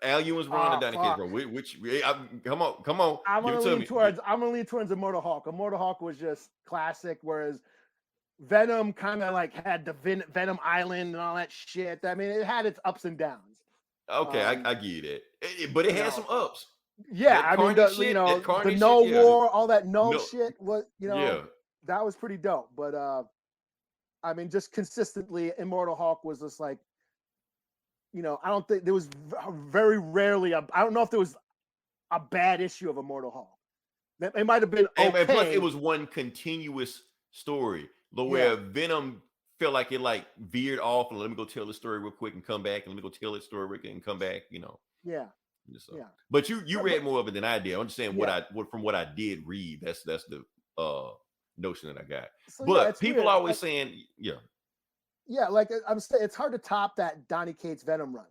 Al Ewing's run or Donny Cates' run? Which? Come on. I'm gonna lean towards Immortal Hulk. Immortal Hulk was just classic, whereas Venom kind of like had the Venom Island and all that shit. I mean, it had its ups and downs. Okay, I get it, but it had some ups. Yeah, I mean, the null war, all that null shit was, that was pretty dope. But I mean, just consistently, Immortal Hulk was just like, I don't think there was very rarely I don't know if there was a bad issue of Immortal Hulk. It might have been okay. And plus, it was one continuous story, where Venom felt like it like veered off and let me go tell the story real quick and come back, and let me go tell the story real quick and come back. Yeah. So, but you read more of it than I did. I'm just saying from what I did read. That's the notion that I got. So, but people are always saying, like I'm saying, it's hard to top that Donny Cates Venom run.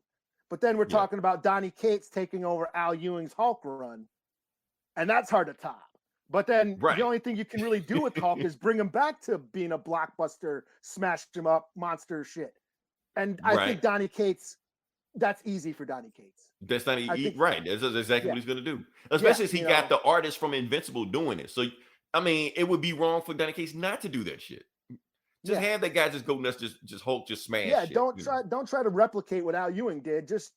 But then we're talking about Donny Cates taking over Al Ewing's Hulk run, and that's hard to top. But then the only thing you can really do with Hulk is bring him back to being a blockbuster, smash him up, monster shit. And I think Donny Cates, that's easy for Donny Cates. That's not right. That's exactly what he's going to do. Especially as he got the artist from Invincible doing it. So, I mean, it would be wrong for Donny Cates not to do that shit. Just have that guy just go nuts, just Hulk, just smash. Yeah, don't try to replicate what Al Ewing did. Just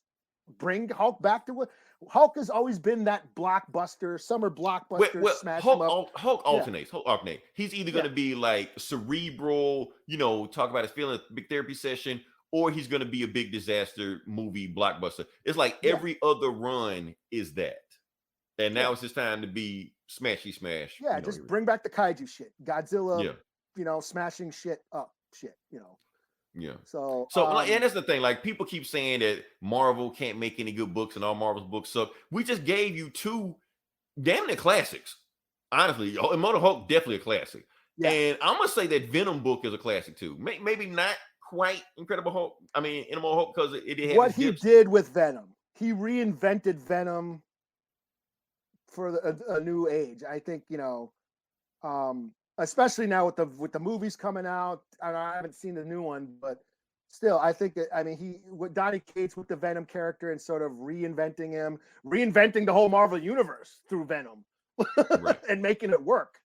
bring Hulk back to what Hulk has always been, that blockbuster, summer blockbuster. Smash him up. Hulk alternates. Hulk alternate. He's either going to be like cerebral, talk about his feelings, big therapy session, or he's going to be a big disaster movie blockbuster. It's like every other run is that. And now it's just time to be smashy smash. Yeah, just bring back the kaiju shit. Godzilla, smashing shit up shit, Yeah. So and that's the thing. Like, people keep saying that Marvel can't make any good books and all Marvel's books suck. We just gave you 2 damn near classics. Honestly, Immortal Hulk, definitely a classic. Yeah. And I'm going to say that Venom book is a classic too. Maybe not quite Incredible Hulk. I mean, Immortal Hulk, because it did have what he did with Venom. He reinvented Venom for a new age. I think especially now with the movies coming out. I haven't seen the new one, but still, I think that with Donny Cates with the Venom character and sort of reinventing the whole Marvel universe through Venom, and making it work.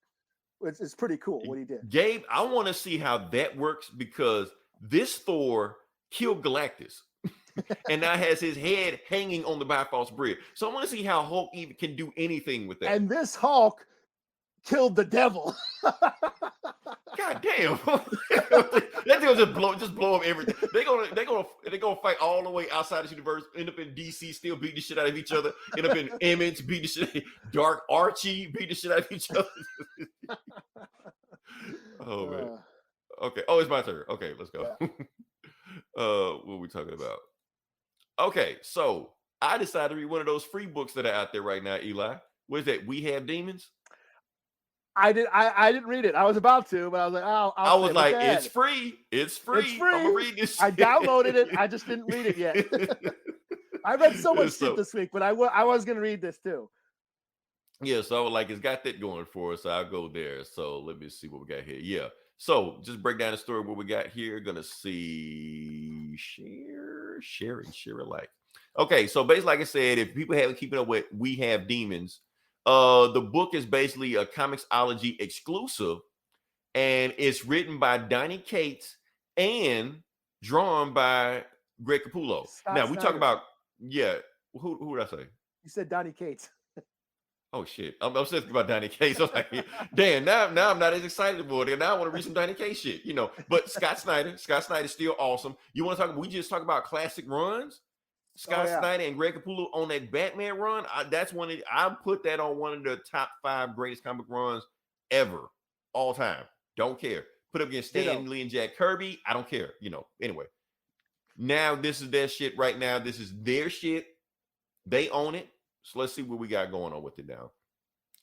It's pretty cool what he did. Gabe, I want to see how that works, because this Thor killed Galactus and now has his head hanging on the Bifrost Bridge. So I want to see how Hulk even can do anything with that. And this Hulk killed the devil. God damn. That deal just blow up everything. They're gonna fight all the way outside this universe, end up in DC still beating the shit out of each other, end up in Emmett beating the shit, Dark Archie beating the shit out of each other. Oh man. Okay. Oh, it's my turn. Okay, let's go. What are we talking about? Okay, so I decided to read one of those free books that are out there right now, Eli. What is that? We Have Demons? I didn't read it. I was about to, but I was like, it's free. It's free. I'm gonna read this shit. I downloaded it. I just didn't read it yet. I read so much shit this week, but I was gonna read this too. Yeah, so it's got that going for us. So I'll go there. So let me see what we got here. Yeah. So just break down the story what we got here. Gonna see share alike. Okay, so basically, like I said, if people haven't keeping up with We Have Demons, the book is basically a comiXology exclusive, and it's written by Donny Cates and drawn by Greg Capullo. Now we talk about who did I say? You said Donny Cates. Oh shit! I'm thinking about Donny Cates. I'm like, damn. Now I'm not as excited about it. Now I want to read some Donny Cates shit, But Scott Snyder's still awesome. You want to talk? We just talk about classic runs. Scott Snyder and Greg Capullo on that Batman run. I put that on one of the top 5 greatest comic runs ever, all time. Don't care. Put up against Ditto. Stan Lee and Jack Kirby. I don't care. Anyway. Now this is their shit right now. This is their shit. They own it. So let's see what we got going on with it now.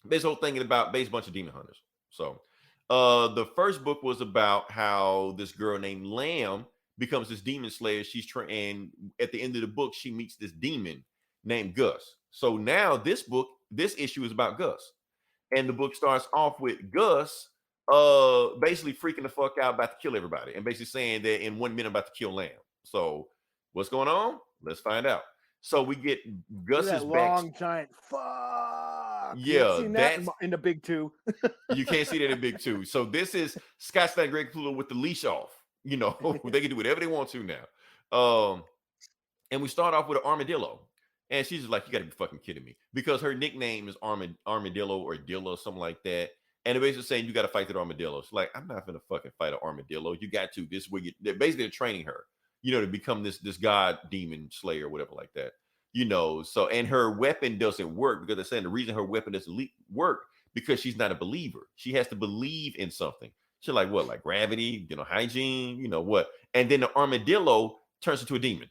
This whole thing is about based bunch of demon hunters. So the first book was about how this girl named Lamb becomes this demon slayer. And at the end of the book, she meets this demon named Gus. So now this issue is about Gus. And the book starts off with Gus basically freaking the fuck out, about to kill everybody, and basically saying that in 1 minute I'm about to kill Lamb. So what's going on? Let's find out. So we get Gus's that long giant fuck. Yeah, seen that in the big two. You can't see that in big two. So this is Scott Stein, Greg Capullo with the leash off. They can do whatever they want to now. And we start off with an armadillo. And she's just like, you got to be fucking kidding me. Because her nickname is Armadillo or Dilla, something like that. And they're basically saying, you got to fight that armadillo. She's like, I'm not going to fucking fight an armadillo. You got to. This is where they're basically training her, to become this god demon slayer or whatever like that. So, and her weapon doesn't work because they're saying the reason her weapon doesn't work because she's not a believer. She has to believe in something. She's like, what? Like gravity, hygiene, what? And then the armadillo turns into a demon,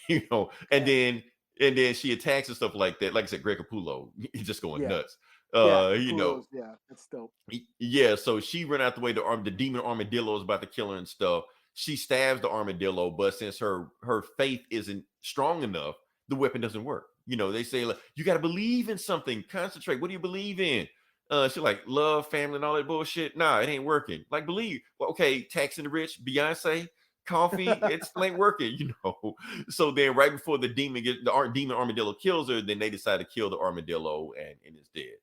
and then she attacks and stuff like that. Like I said, Greg Capullo, he's just going nuts. Yeah, that's dope. Yeah, so she ran out the way. The demon armadillo is about to kill her and stuff. She stabs the armadillo, but since her faith isn't strong enough, the weapon doesn't work. They say, like, you got to believe in something. Concentrate. What do you believe in? She's like, love, family, and all that bullshit. Nah, it ain't working. Like, believe. Well, okay, taxing the rich, Beyonce, coffee, it ain't working, So then right before the demon armadillo kills her, then they decide to kill the armadillo and it's dead,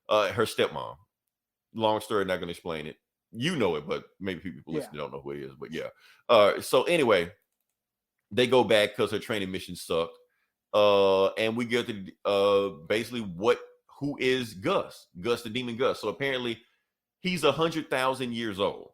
her stepmom. Long story, not going to explain it. It, but maybe people listening don't know who it is. But yeah. So anyway, they go back because her training mission sucked. And we get to basically who is Gus the demon Gus. So apparently he's 100,000 years old.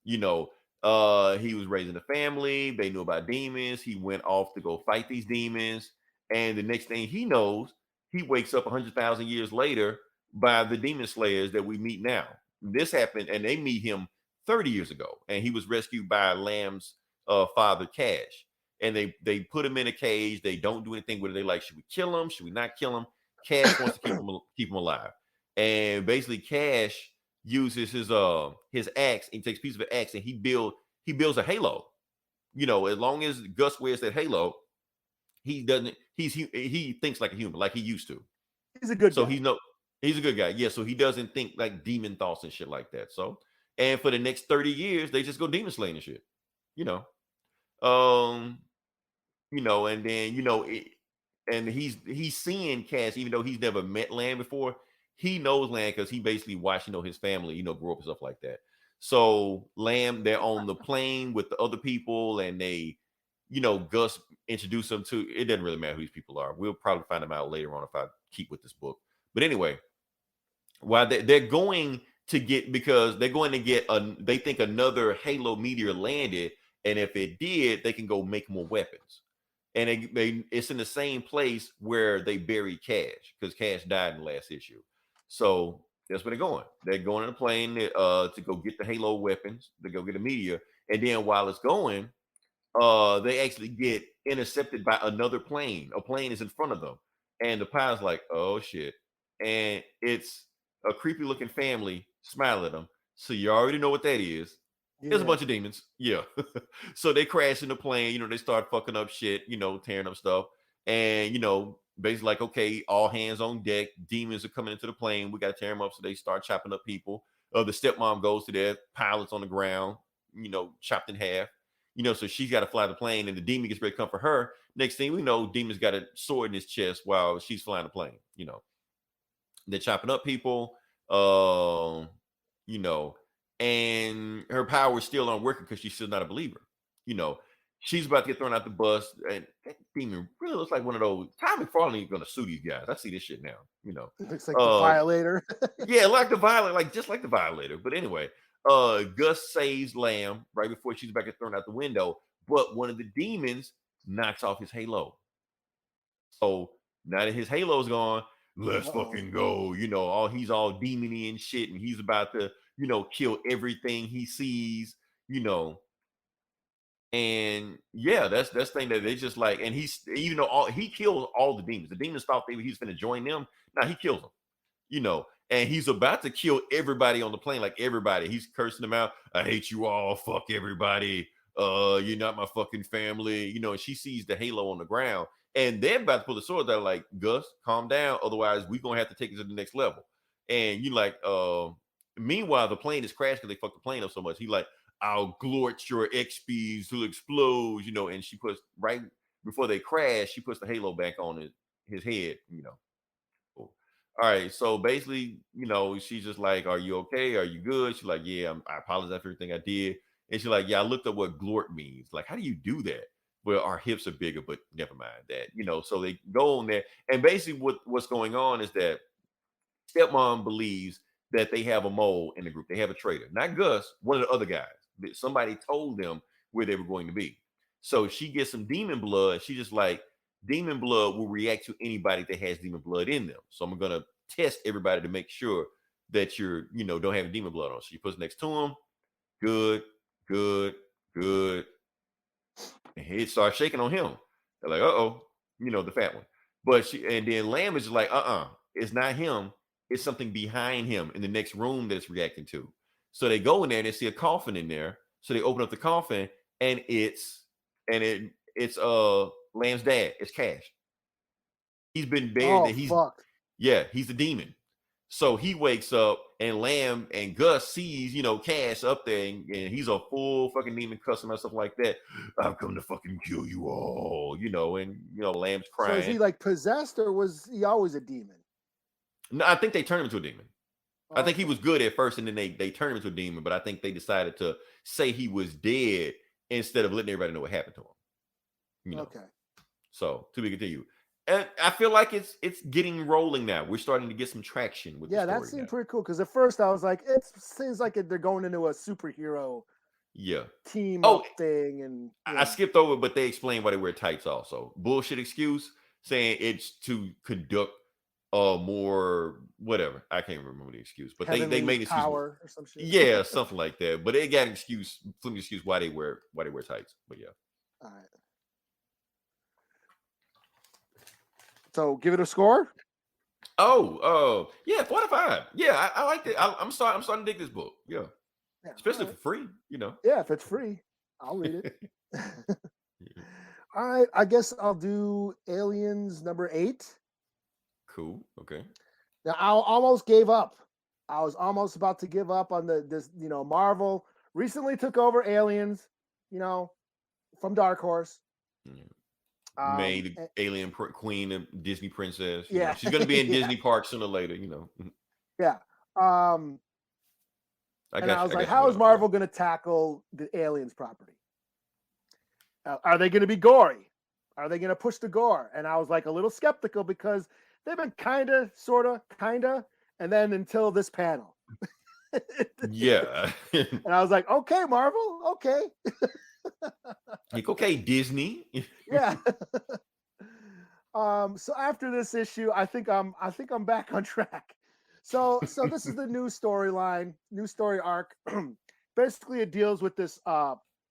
He was raised in a family. They knew about demons. He went off to go fight these demons. And the next thing he knows, he wakes up 100,000 years later by the demon slayers that we meet now. This happened, and they meet him 30 years ago. And he was rescued by Lamb's father, Cash. And they put him in a cage. They don't do anything with it. They like, should we kill him? Should we not kill him? Cash wants to keep him alive. And basically, Cash uses his axe. He takes a piece of an axe and he builds a halo. As long as Gus wears that halo, he thinks like a human, like he used to. He's a good guy. He's a good guy. Yeah, so he doesn't think like demon thoughts and shit like that. So, and for the next 30 years, they just go demon slaying and shit. And then and he's seeing Cass, even though he's never met Lamb before. He knows Lamb because he basically watched his family grow up and stuff like that. So Lamb, they're on the plane with the other people, and they Gus introduced them to. It doesn't really matter who these people are. We'll probably find them out later on if I keep with this book. But anyway, while they're going to get, because they're going to get they think another Halo meteor landed. And if it did, they can go make more weapons. And it's in the same place where they buried Cash, because Cash died in the last issue. So that's where they're going. They're going on a plane to go get the Halo weapons, to go get a meteor. And then while it's going, they actually get intercepted by another plane. A plane is in front of them. And the pilot's like, oh, shit. And it's a creepy looking family smiling at them. So you already know what that is. Yeah. There's a bunch of demons. Yeah. So they crash in the plane, they start fucking up shit, tearing up stuff. And, basically like, okay, all hands on deck. Demons are coming into the plane. We got to tear them up. So they start chopping up people. The stepmom goes to their pilots on the ground, chopped in half. So she's got to fly the plane, and the demon gets ready to come for her. Next thing we know, demon's got a sword in his chest while she's flying the plane. They're chopping up people, and her power is still not working because she's still not a believer. She's about to get thrown out the bus, and that demon really looks like one of those. Tom McFarlane is going to sue these guys. I see this shit now. It looks like the Violator. Yeah, like the Violator, just like the Violator. But anyway, Gus saves Lamb right before she's about to get thrown out the window, but one of the demons knocks off his halo. So now that his halo's gone, let's fucking go. He's all demony and shit, and he's about to kill everything he sees, and yeah, that's the thing that they just like, and he's even though he kills all the demons. The demons thought he was going to join them. Now he kills them, and he's about to kill everybody on the plane, like everybody. He's cursing them out. I hate you all. Fuck everybody. You're not my fucking family. And she sees the halo on the ground, and they're about to pull the sword. They're like, Gus, calm down. Otherwise, we're gonna have to take it to the next level. And meanwhile, the plane is crashed because they fucked the plane up so much. He like, I'll glort your XPs to explode, and she puts right before they crash, she puts the halo back on his head, All right, so basically, she's just like, are you okay? Are you good? She's like, yeah, I apologize for everything I did. And she's like, yeah, I looked up what glort means. Like, how do you do that? Well, our hips are bigger, but never mind that, so they go on there. And basically what's going on is that stepmom believes that they have a mole in the group. They have a traitor, not Gus, one of the other guys. Somebody told them where they were going to be. So she gets some demon blood. She just like, demon blood will react to anybody that has demon blood in them. So I'm going to test everybody to make sure that you're, don't have demon blood on. So she puts next to him. Good. And it starts shaking on him. They're like, uh-oh, the fat one. And then Lamb is just like, it's not him. It's something behind him in the next room that it's reacting to. So they go in there and they see a coffin in there. So they open up the coffin and it's Lamb's dad. It's Cash. He's been buried. He's the demon. So he wakes up and Lamb and Gus sees, Cash up there and he's a full fucking demon customer and stuff like that. I've come to fucking kill you all, and Lamb's crying. So is he like possessed or was he always a demon? No, I think they turned him into a demon. I think he was good at first, and then they turned him into a demon. But I think they decided to say he was dead instead of letting everybody know what happened to him. Okay. So to be continued, and I feel like it's getting rolling now. We're starting to get some traction with. Yeah, the story that seemed now. pretty cool. Because at first I was like, it seems like they're going into a superhero team up thing, and I skipped over, but they explained why they wear tights. Also, bullshit excuse saying it's to conduct. More whatever. I can't remember the excuse, but they made excuse power or some shit. Yeah, something like that. But they got an excuse, flimsy excuse why they wear tights. But yeah. All right. So give it a score. Yeah, 4 out of 5. Yeah, I like it. I'm starting to dig this book. Yeah, especially for free. Yeah, if it's free, I'll read it. All right, I guess I'll do Aliens number 8. Cool. Okay. Now I almost gave up. I was almost about to give up on this. Marvel recently took over Aliens. From Dark Horse. Made alien queen of Disney princess. Yeah, she's gonna be in Disney park sooner or later. Yeah. I was like, how is Marvel gonna tackle the Aliens property? Are they gonna be gory? Are they gonna push the gore? And I was like a little skeptical because they've been kinda, sorta, and then until this panel. Yeah. And I was like, okay, Marvel, okay. Like, okay, Disney. Yeah. So after this issue, I think I'm back on track. So this is the new storyline, new story arc. Basically, it deals with this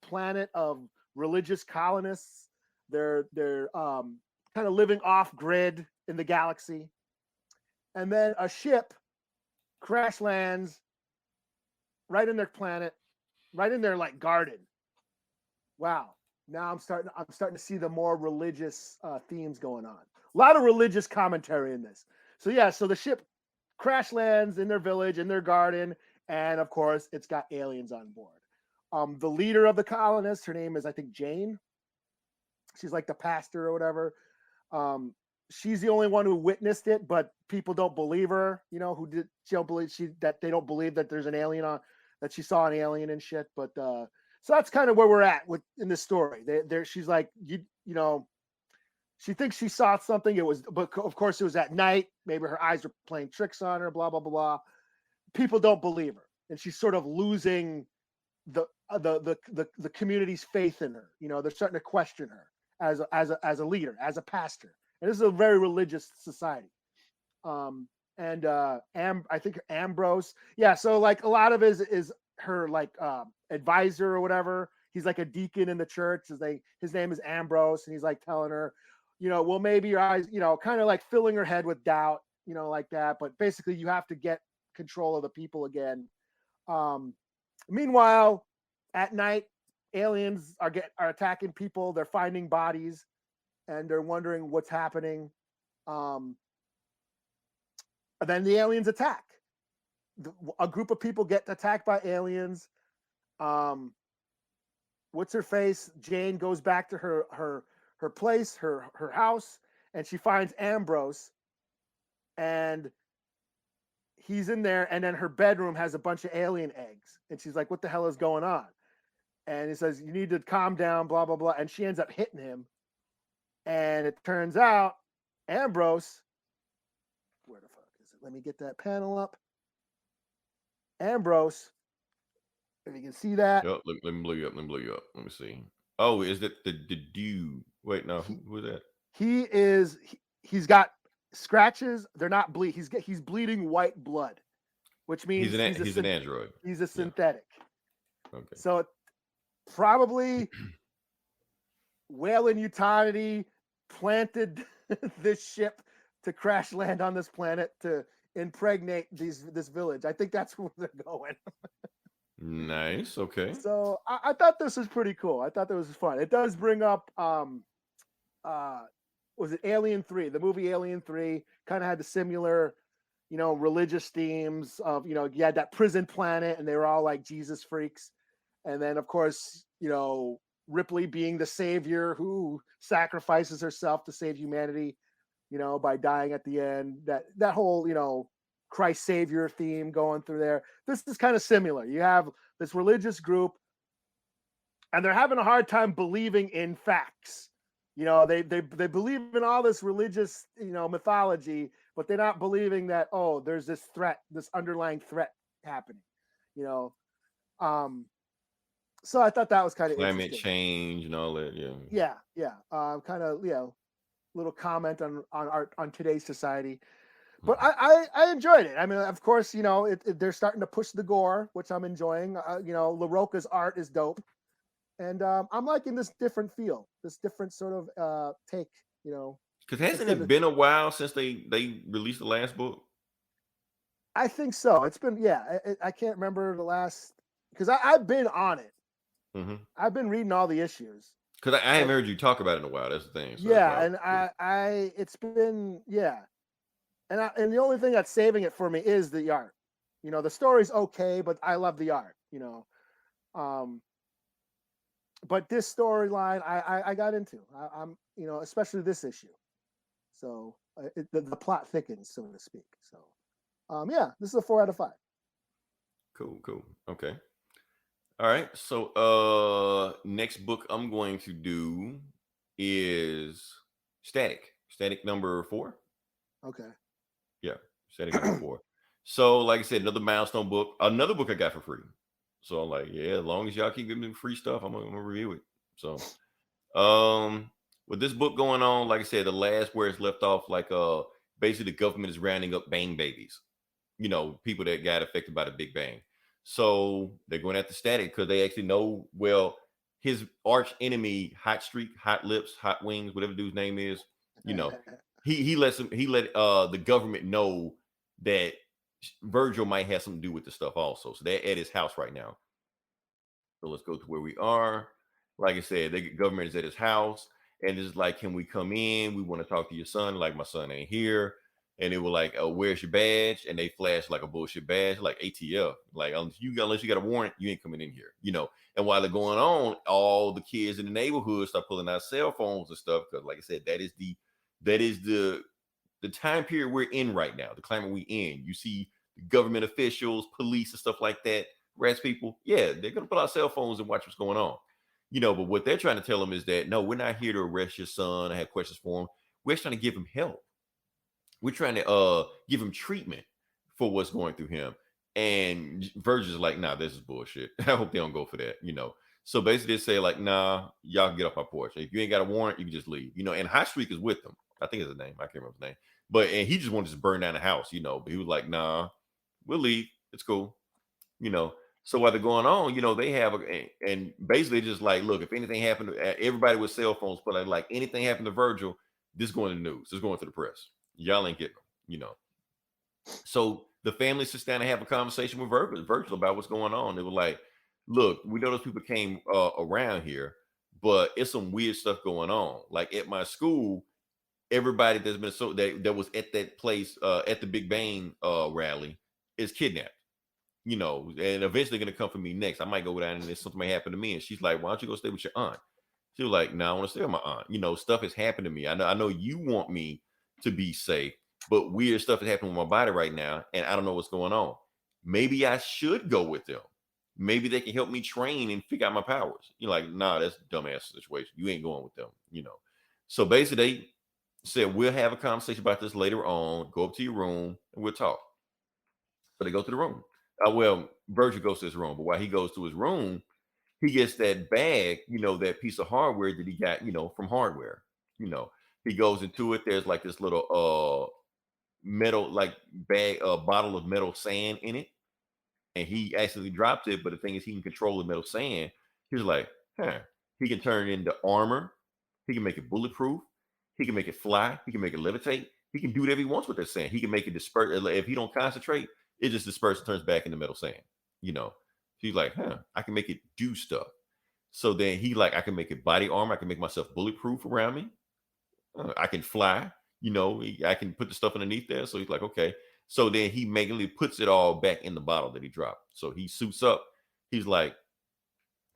planet of religious colonists. They're kind of living off grid in the galaxy, and then a ship crash lands right in their planet, right in their garden. Wow. Now I'm starting to see the more religious themes going on. A lot of religious commentary in this. So the ship crash lands in their village, in their garden, and of course it's got aliens on board. The leader of the colonists, her name is I think Jane. She's like the pastor or whatever. She's the only one who witnessed it, but people don't believe her. They don't believe that there's an alien that she saw an alien and shit. But so that's kind of where we're at in this story. She's like, she thinks she saw something. But of course it was at night. Maybe her eyes were playing tricks on her. Blah blah blah blah. People don't believe her, and she's sort of losing the community's faith in her. They're starting to question her as a leader, as a pastor. And this is a very religious society. and I think Ambrose. Yeah, so like a lot of is her like advisor or whatever. He's like a deacon in the church. His name is Ambrose, and he's like telling her, well, maybe your eyes, kind of like filling her head with doubt, like that. But basically, you have to get control of the people again. Meanwhile, at night, aliens are attacking people. They're finding bodies, and they're wondering what's happening. Then the aliens attack. A group of people get attacked by aliens. What's her face? Jane goes back to her place, her house, and she finds Ambrose, and he's in there. And then her bedroom has a bunch of alien eggs, and she's like, "What the hell is going on?" And he says, "You need to calm down." Blah blah blah. And she ends up hitting him, and it turns out Ambrose. Where the fuck is it? Let me get that panel up. Ambrose, if you can see that. Yep, let me blow you up. Let me see. Oh, is that the dude? Wait, no, who is that? He's got scratches. They're not bleed. He's bleeding white blood, which means he's an android. He's a synthetic. Yeah. Okay. So probably Weyland-Yutani planted this ship to crash land on this planet to impregnate this village. I think that's where they're going. Nice. Okay. So I thought this was pretty cool. I thought that was fun. It does bring up was it Alien 3? The movie Alien 3 kind of had the similar, religious themes of, you had that prison planet and they were all like Jesus freaks. And then of course, Ripley being the savior who sacrifices herself to save humanity, by dying at the end. That whole, Christ savior theme going through there. This is kind of similar. You have this religious group and they're having a hard time believing in facts. They believe in all this religious, mythology, but they're not believing that, there's this threat, this underlying threat happening, So I thought that was kind of climate change and all that. Yeah. Kind of, little comment on today's society. But I enjoyed it. I mean, of course, they're starting to push the gore, which I'm enjoying. LaRocca's art is dope. And I'm liking this different feel, this different sort of take, Because hasn't it been a while since they released the last book? I think so. It's been, I can't remember the last, because I've been on it. Mm-hmm. I've been reading all the issues. Because I haven't heard you talk about it in a while. That's the thing. So it's been, And the only thing that's saving it for me is the art. The story's okay, but I love the art, But this storyline, I got into. I'm, especially this issue. So the plot thickens, so to speak. So, this is a 4 out of 5. Cool. Okay. All right. So, next book I'm going to do is Static number 4. Okay. Yeah, Static number 4. So, like I said, another milestone book, another book I got for free. So I'm like, as long as y'all keep giving me free stuff, I'm gonna review it. So, with this book going on, like I said, the last where it's left off, like basically the government is rounding up bang babies, people that got affected by the Big Bang. So they're going after Static because they actually know, well, his arch enemy, Hot Streak, Hot Lips, Hot Wings, whatever the dude's name is, he let the government know that Virgil might have something to do with the stuff also. So they're at his house right now. So let's go to where we are. Like I said, the government is at his house and it's like, can we come in? We want to talk to your son. Like, my son ain't here. And they were like, where's your badge? And they flashed like a bullshit badge, like ATF. Like, unless you got a warrant, you ain't coming in here, And while they're going on, all the kids in the neighborhood start pulling out cell phones and stuff. Because like I said, that is the time period we're in right now, the climate we in. You see government officials, police and stuff like that, rats people. Yeah, they're going to pull out cell phones and watch what's going on. But what they're trying to tell them is that, no, we're not here to arrest your son. I have questions for him. We're trying to give him help. We're trying to give him treatment for what's going through him. And Virgil's like, nah, this is bullshit. I hope they don't go for that, So basically they say like, nah, y'all can get off our porch. If you ain't got a warrant, you can just leave, and Hot Streak is with them. I think it's his name. I can't remember his name. But and he just wanted to just burn down the house, you know. But he was like, nah, we'll leave. It's cool. You know. So while they're going on, you know, they have and basically just like, look, if anything happened to everybody with cell phones, but like anything happened to Virgil, this is going to the news. This is going to the press. Y'all ain't getting them, you know. So the family sits down and have a conversation with Virgil about what's going on. They were like, look, we know those people came around here, but it's some weird stuff going on. Like at my school, everybody that's been that was at that place at the Big Bang rally is kidnapped. You know, and eventually going to come for me next. I might go down and there's something may happen to me. And she's like, why don't you go stay with your aunt? She was like, no, I want to stay with my aunt. You know, stuff has happened to me. I know you want me to be safe, but weird stuff is happening with my body right now. And I don't know what's going on. Maybe I should go with them. Maybe they can help me train and figure out my powers. You're like, nah, that's a dumbass situation. You ain't going with them, you know. So basically they said, we'll have a conversation about this later on. Go up to your room and we'll talk. So they go to the room. Well, Virgil goes to his room, but while he goes to his room, he gets that bag, you know, that piece of hardware that he got, you know, from hardware. You know, he goes into it. There's like this little metal, like bag, bottle of metal sand in it, and he accidentally dropped it. But the thing is, he can control the metal sand. He was like, he can turn it into armor. He can make it bulletproof. He can make it fly. He can make it levitate. He can do whatever he wants with that sand. He can make it disperse. If he don't concentrate, it just disperses, turns back into metal sand, you know. He's like, I can make it do stuff. So then he like, I can make it body armor. I can make myself bulletproof around me. I can fly, you know, I can put the stuff underneath there. So he's like, okay. So then he mainly puts it all back in the bottle that he dropped. So he suits up. He's like,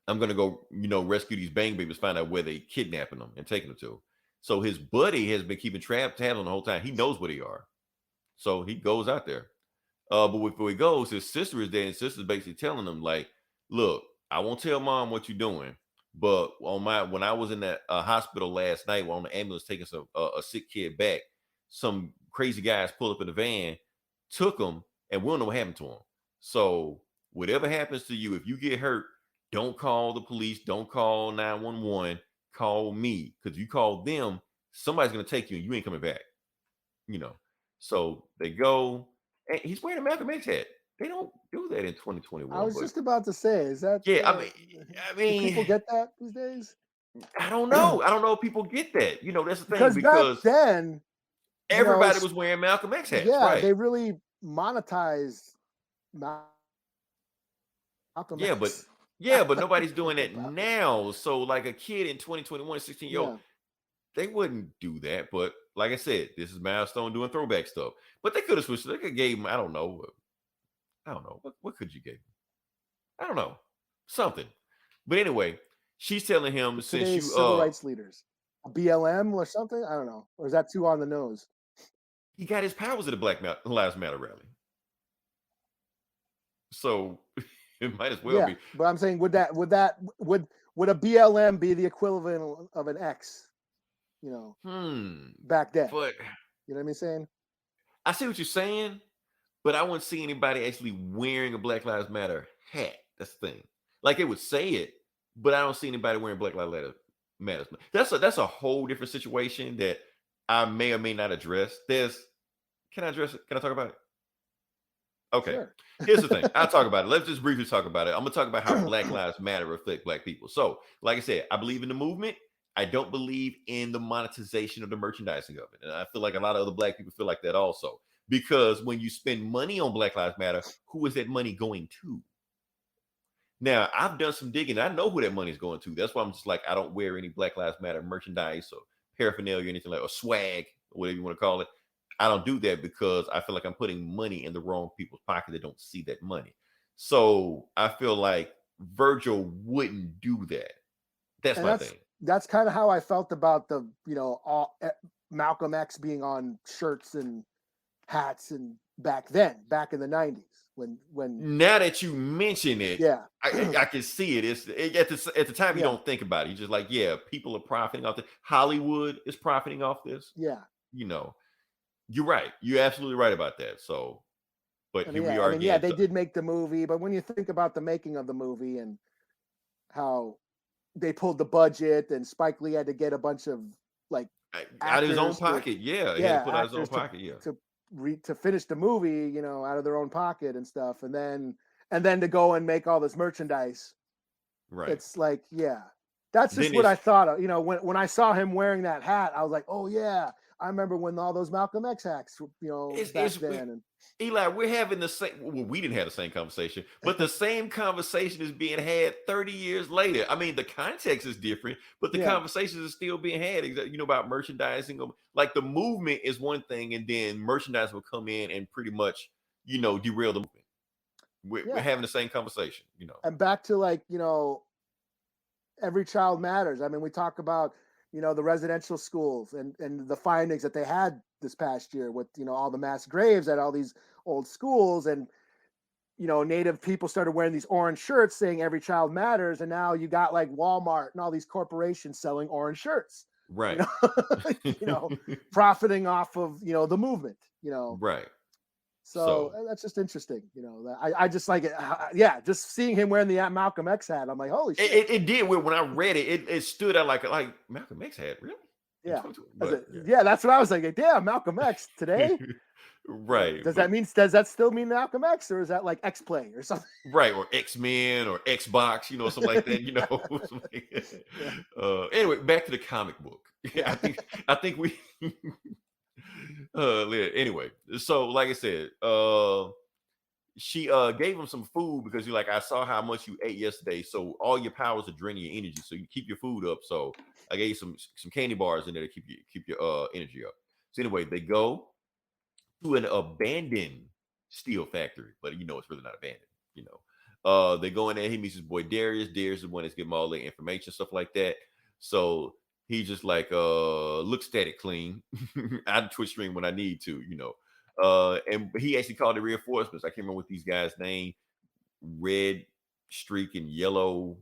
I'm going to go, you know, rescue these bang babies, find out where they kidnapping them and taking them to. So his buddy has been keeping tabs on the whole time. He knows where they are. So he goes out there. But before he goes, his sister is there, and his sister's basically telling him, like, look, I won't tell mom what you're doing, but when I was in that hospital last night, while on the ambulance taking a sick kid back, some crazy guys pulled up in the van, took him, and we don't know what happened to him. So whatever happens to you, if you get hurt, don't call the police, don't call 911, call me, because you call them, somebody's gonna take you, and you ain't coming back. You know. So they go. And he's wearing a Malcolm X hat. They don't do that in 2021. I was just about to say, is that? Yeah, I mean, do people get that these days? I don't know. I don't know if people get that. You know, that's the thing because back then everybody was wearing Malcolm X hats. Yeah, right. They really monetized Malcolm X. But nobody's doing that now. So, like a kid in 2021, 16-year-old, they wouldn't do that. But like I said, this is Milestone doing throwback stuff. But they could have switched. They could have gave him, I don't know. What could you give him? I don't know. Something. But anyway, she's telling him since you civil rights leaders, a BLM or something. I don't know. Or is that too on the nose? He got his powers at the Black Lives Matter rally. So it might as well be. But I'm saying, would a BLM be the equivalent of an X? You know, back then. But you know what I'm saying? I see what you're saying, but I wouldn't see anybody actually wearing a Black Lives Matter hat. That's the thing. Like they would say it, but I don't see anybody wearing Black Lives Matter. That's a whole different situation that I may or may not address. Can I address it? Can I talk about it? Okay. Sure. Here's the thing. I'll talk about it. Let's just briefly talk about it. I'm gonna talk about how Black Lives Matter affect Black people. So, like I said, I believe in the movement. I don't believe in the monetization of the merchandising of it. And I feel like a lot of other Black people feel like that also. Because when you spend money on Black Lives Matter, who is that money going to? Now, I've done some digging. I know who that money is going to. That's why I'm just like, I don't wear any Black Lives Matter merchandise or paraphernalia or anything like, or swag, or whatever you want to call it. I don't do that because I feel like I'm putting money in the wrong people's pocket that don't see that money. So I feel like Virgil wouldn't do that. That's my thing. That's kind of how I felt about the, Malcolm X being on shirts and hats and back in the 90s when now that you mention it, I can see it. It's at the time you don't think about it. You're just like, people are profiting off this. Hollywood is profiting off this. You're right. You're absolutely right about that. So, but here we are again. They did make the movie, but when you think about the making of the movie and how they pulled the budget and Spike Lee had to get a bunch of like out of his own actors pocket. Yeah, he had to pull out his own pocket. Yeah, to to finish the movie, out of their own pocket and stuff, and then to go and make all this merchandise. right. It's like, yeah, that's just Then what I it's thought of. When I saw him wearing that hat, I was like, oh yeah, I remember when all those Malcolm X hats, back it's then. And Eli, we're having the same. Well, we didn't have the same conversation, but the same conversation is being had 30 years later. I mean, the context is different, but the yeah, conversation is still being had. About merchandising. Like the movement is one thing, and then merchandise will come in and pretty much, derail the movement. We're yeah, having the same conversation. and back to like every child matters. I mean, we talk about the residential schools and the findings that they had this past year with all the mass graves at all these old schools, and Native people started wearing these orange shirts saying every child matters, and now you got like Walmart and all these corporations selling orange shirts, Right. profiting off of the movement, Right. so that's just interesting, that I just like it. Yeah, just seeing him wearing the Malcolm X hat, I'm like, holy shit. It did. When I read it, it stood out like Malcolm X had really. Yeah. But, Yeah, that's what I was like. Damn, Malcolm X today. Right. Does that still mean Malcolm X, or is that like X Play or something? Right, or X-Men or Xbox, something like that, Yeah. Anyway, back to the comic book. Yeah. I think we anyway, so like I said, she gave him some food because you're like, I saw how much you ate yesterday, so all your powers are draining your energy, so you keep your food up. So I gave you some candy bars in there to keep your energy up. So anyway, they go to an abandoned steel factory, but it's really not abandoned. They go in there. He meets his boy Darius. Darius is the one that's giving all the information, stuff like that. So he just like look static clean. I Twitch stream when I need to, and he actually called the reinforcements. I can't remember what these guys' name. Red Streak and Yellow,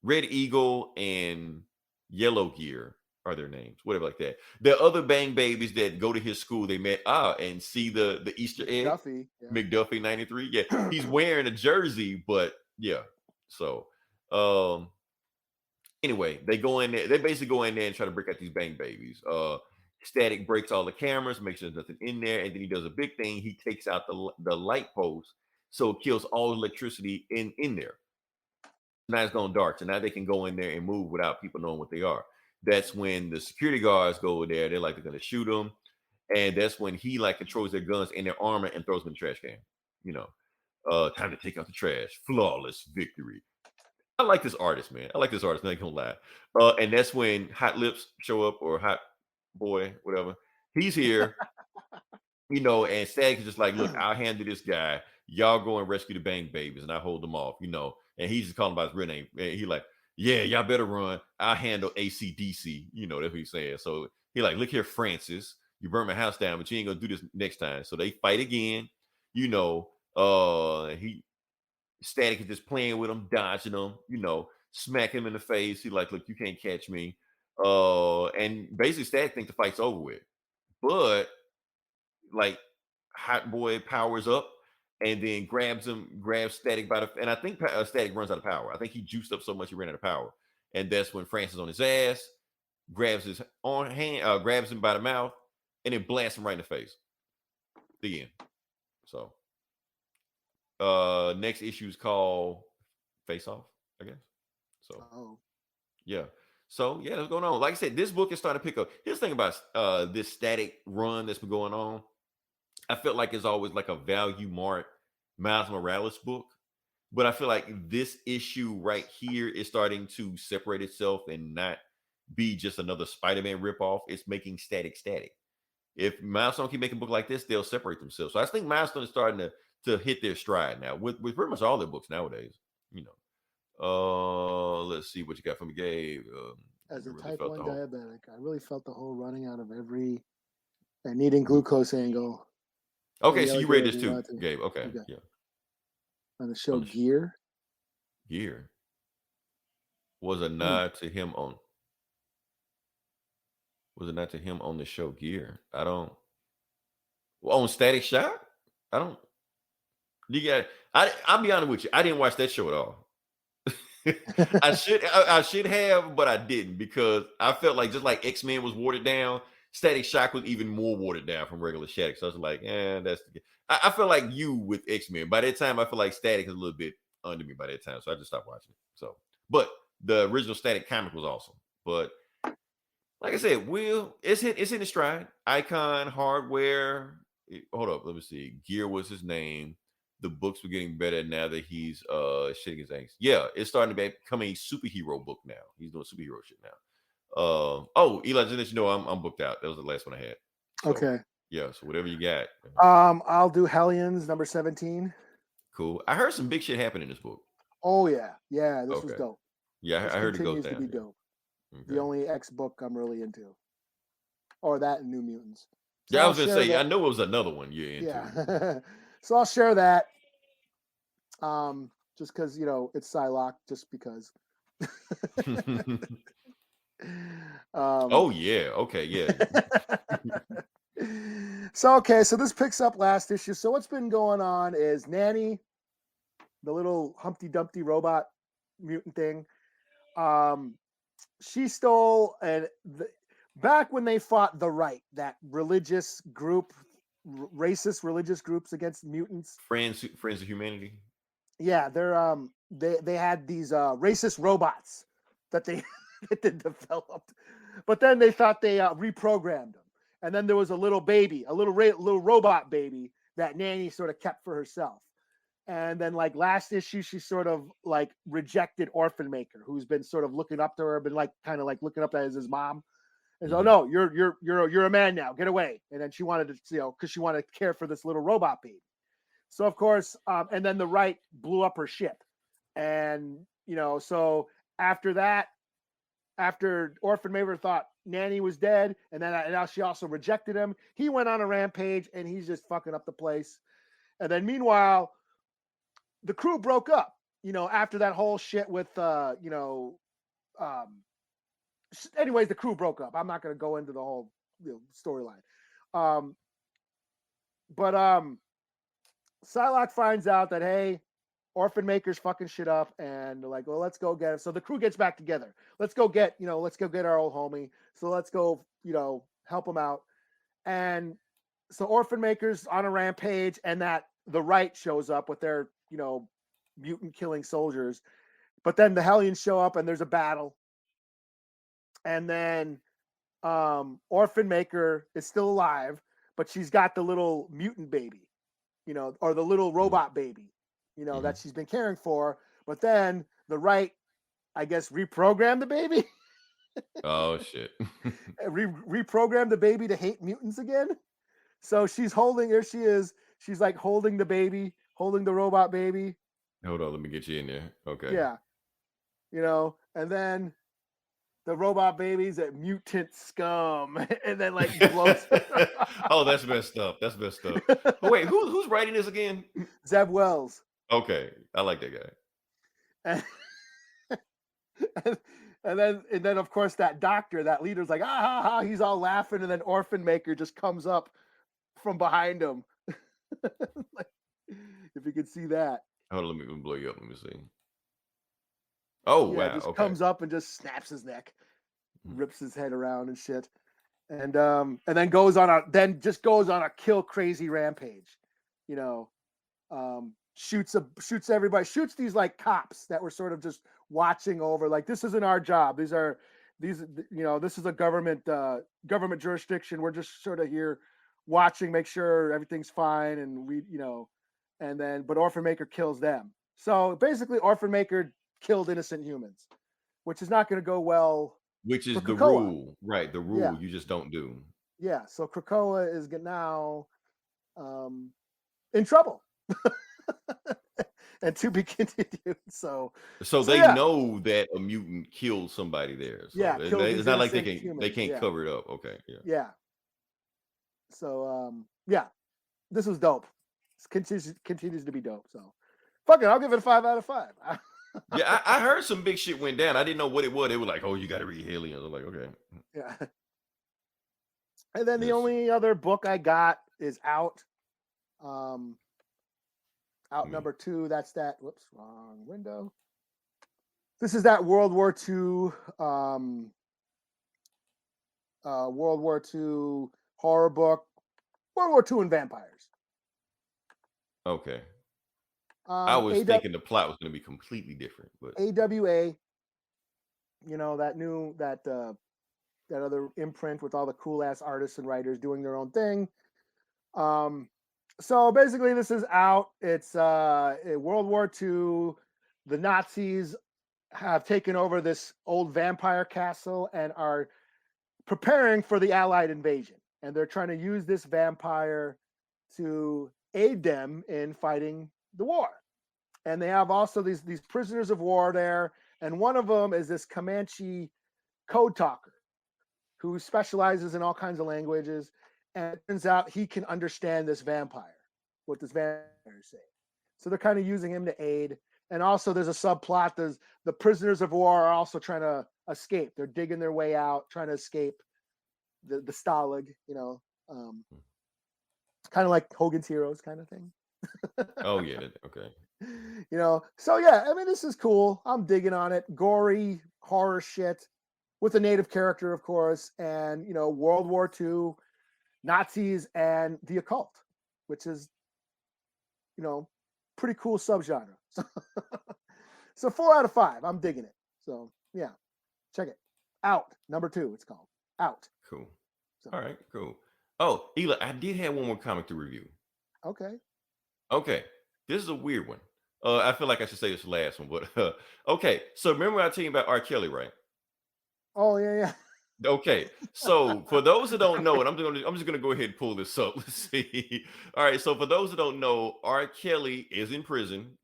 Red Eagle and Yellow Gear are their names, whatever like that. The other Bang Babies that go to his school, they met and see the Easter egg. McDuffie 93. Yeah, he's wearing a jersey, but yeah. So anyway, they go in there, they basically go in there and try to break out these Bang Babies. Static breaks all the cameras, makes sure there's nothing in there, and then he does a big thing. He takes out the light post, so it kills all electricity in there. Now it's gone dark, so now they can go in there and move without people knowing what they are. That's when the security guards go there. They're going to shoot them. And that's when he controls their guns and their armor and throws them in the trash can. Time to take out the trash. Flawless victory. I like this artist, man. I like this artist. I ain't gonna lie. And that's when Hot Lips show up, or Hot Boy, whatever. He's here, and Stag is just like, look, I'll handle this guy. Y'all go and rescue the Bang Babies, and I hold them off, And he's just calling by his real name. And he like, yeah, y'all better run. I'll handle ACDC. That's what he's saying. So he like, look here, Francis, you burned my house down, but you ain't gonna do this next time. So they fight again. He Static is just playing with him, dodging him, smack him in the face. He like, look, you can't catch me. And basically Static think the fight's over with. But like Hot Boy powers up and then grabs Static by the, and I think Static runs out of power. I think he juiced up so much he ran out of power. And that's when Francis on his ass, grabs his grabs him by the mouth, and then blasts him right in the face. The end. So next issue is called Face Off, I guess. So yeah. So yeah, that's going on. Like I said, this book is starting to pick up. Here's the thing about this Static run that's been going on. I felt like it's always like a value mart Miles Morales book, but I feel like this issue right here is starting to separate itself and not be just another Spider-Man ripoff. It's making Static. If Milestone keep making a book like this, they'll separate themselves. So I think Milestone is starting to hit their stride now with pretty much all their books nowadays. Let's see what you got from me, Gabe. As a type 1 diabetic, I really felt the whole running out of every and needing glucose angle. Okay, so you read this too, Gabe. Okay, yeah. On the show Gear. Gear was a nod to him on. Was it not to him on the show Gear? On Static Shock? I'll be honest with you. I didn't watch that show at all. I should have, but I didn't because I felt like just like X-Men was watered down, Static Shock was even more watered down from regular Static. So I was like, that's I feel like you with X-Men. By that time, I feel like Static is a little bit under me by that time. So I just stopped watching it. So, but the original Static comic was awesome. But like I said, it's in its stride. Icon, Hardware. Hold up, let me see. Gear was his name. The books were getting better now that he's shitting his angst. Yeah, it's starting to become a superhero book now. He's doing superhero shit now. Eli, just let you know I'm booked out. That was the last one I had. So, Okay. yeah, so whatever you got. I'll do Hellions number 17. Cool. I heard some big shit happen in this book. Oh yeah. This was dope. Yeah, This I heard it goes continues to down. be Yeah. dope. Okay. The only X book I'm really into. Or that and New Mutants. So Yeah, I I'll was gonna share say, that. I know it was another one you're into. Yeah. So I'll share that. Just because it's Psylocke, just because. Oh yeah, okay, yeah. So this picks up last issue. So what's been going on is Nanny, the little Humpty Dumpty robot mutant thing. She stole back when they fought the Right, that religious group, racist religious groups against mutants. Friends of Humanity. Yeah, they had these racist robots that they developed, but then they thought they reprogrammed them, and then there was a little baby, a little robot baby that Nanny sort of kept for herself. And then, like last issue, she sort of like rejected Orphan Maker, who's been sort of looking up to her, been like kind of like looking up to her as his mom. And so, no, you're a man now. Get away. And then she wanted to, because she wanted to care for this little robot baby. So of course, and then the Right blew up her ship, and so after that, after Orphan Maker thought Nanny was dead, and now she also rejected him, he went on a rampage, and he's just fucking up the place. And then meanwhile, the crew broke up, after that whole shit with, anyways, the crew broke up. I'm not going to go into the whole storyline. But Psylocke finds out that, hey, Orphan Maker's fucking shit up, and they're like, well, let's go get him. So the crew gets back together. Let's go get our old homie. So let's go, help him out. And so Orphan Maker's on a rampage, and that the Right shows up with their, mutant killing soldiers. But then the Hellions show up, and there's a battle. And then Orphan Maker is still alive, but she's got the little mutant baby, or the little robot baby, that she's been caring for. But then the Right, I guess, reprogrammed the baby. Oh shit. Reprogrammed the baby to hate mutants again. So she's she's like holding the baby, holding the robot baby. Hold on, let me get you in there. Okay. Yeah. And then the robot baby's at mutant scum, and then like blows. Oh, that's messed up. That's messed up. Oh, wait, who's writing this again? Zeb Wells. Okay, I like that guy. And then of course that doctor, that leader's like, ha ha, he's all laughing, and then Orphan Maker just comes up from behind him. Like, if you could see that. Hold on, let me blow you up. Let me see. Oh yeah, wow! Just okay. comes up and just snaps his neck, rips his head around and shit, and then goes on a kill crazy rampage, shoots everybody, shoots these like cops that were sort of just watching over, like, this isn't our job. This is a government jurisdiction. We're just sort of here watching, make sure everything's fine, and but Orphan Maker kills them. So basically, Orphan Maker killed innocent humans, which is not going to go well. Which is the Krakoa. rule, right? The rule Yeah. you just don't do. Yeah. So Krakoa is now in trouble. And to be continued. So they yeah. know that a mutant killed somebody there. So Yeah, it's not like they innocent can't humans. cover it up. Okay. Yeah. Yeah. So yeah, this was dope. It continues to be dope. So fuck it, I'll give it a 5 out of 5. Yeah, I heard some big shit went down. I didn't know what it was. They were like, "Oh, you got to read Hellions." I'm like, "Okay." Yeah. And then the only other book I got is out. Number 2. That's that. Whoops, wrong window. This is that World War II horror book, World War II and vampires. Okay. I was thinking the plot was going to be completely different, but AWA, that other imprint with all the cool ass artists and writers doing their own thing. So basically this is out. It's World War II. The Nazis have taken over this old vampire castle and are preparing for the Allied invasion. And they're trying to use this vampire to aid them in fighting the war. And they have also these prisoners of war there. And one of them is this Comanche code talker who specializes in all kinds of languages. And it turns out he can understand this vampire, what this vampire is saying. So they're kind of using him to aid. And also there's a subplot. There's the prisoners of war are also trying to escape. They're digging their way out, trying to escape the Stalag, kind of like Hogan's Heroes kind of thing. oh yeah, okay. So yeah, I mean, this is cool. I'm digging on it. Gory horror shit with a native character, of course, and World War II, Nazis, and the occult, which is pretty cool subgenre. So 4 out of 5. I'm digging it. So yeah, check it out. Number 2, it's called Out. Cool. So, all right, cool. Oh, Eli, I did have one more comic to review. Okay. This is a weird one. I feel like I should say this last one, but okay. So remember I told you about R. Kelly, right? Oh yeah. Okay. So for those that don't know, and I'm just gonna go ahead and pull this up. Let's see. All right. So for those that don't know, R. Kelly is in prison,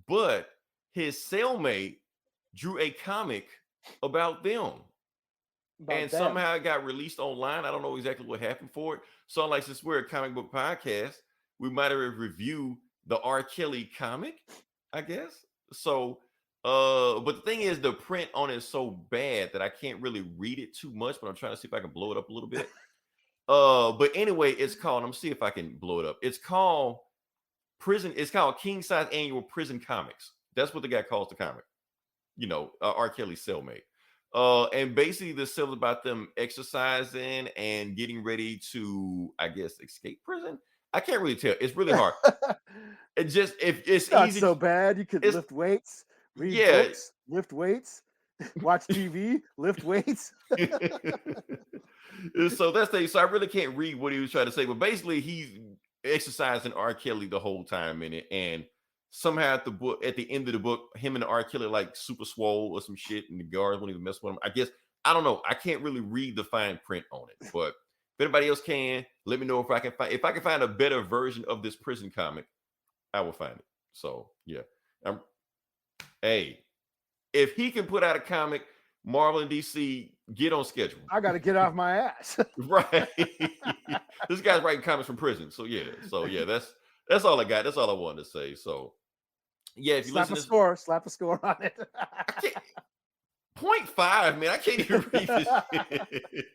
but his cellmate drew a comic about them. Somehow it got released online. I don't know exactly what happened for it. So like, since we're a comic book podcast, we might have reviewed the R. Kelly comic, I guess. So, but the thing is, the print on it is so bad that I can't really read it too much, but I'm trying to see if I can blow it up a little bit. But anyway, it's called, I'm gonna see if I can blow it up. It's called King Size Annual Prison Comics. That's what the guy calls the comic. R. Kelly's cellmate. And basically this is about them exercising and getting ready to, I guess, escape prison. I can't really tell. It's really hard. It just, if it's not easy, so bad. You could lift weights, read books, lift weights, watch TV, lift weights. So that's the, so I really can't read what he was trying to say, but basically he's exercising R. Kelly the whole time in it, and somehow at the end of the book, him and R. Kelly like super swole or some shit, and the guards won't even mess with him. I guess, I don't know. I can't really read the fine print on it, but if anybody else can, let me know if I can find a better version of this prison comic, I will find it. So yeah, hey, if he can put out a comic, Marvel and DC, get on schedule. I got to get off my ass. Right. This guy's writing comics from prison. So yeah, that's all I got. That's all I wanted to say. So yeah, if you slap a score on it. 0.5, man. I can't even read this shit.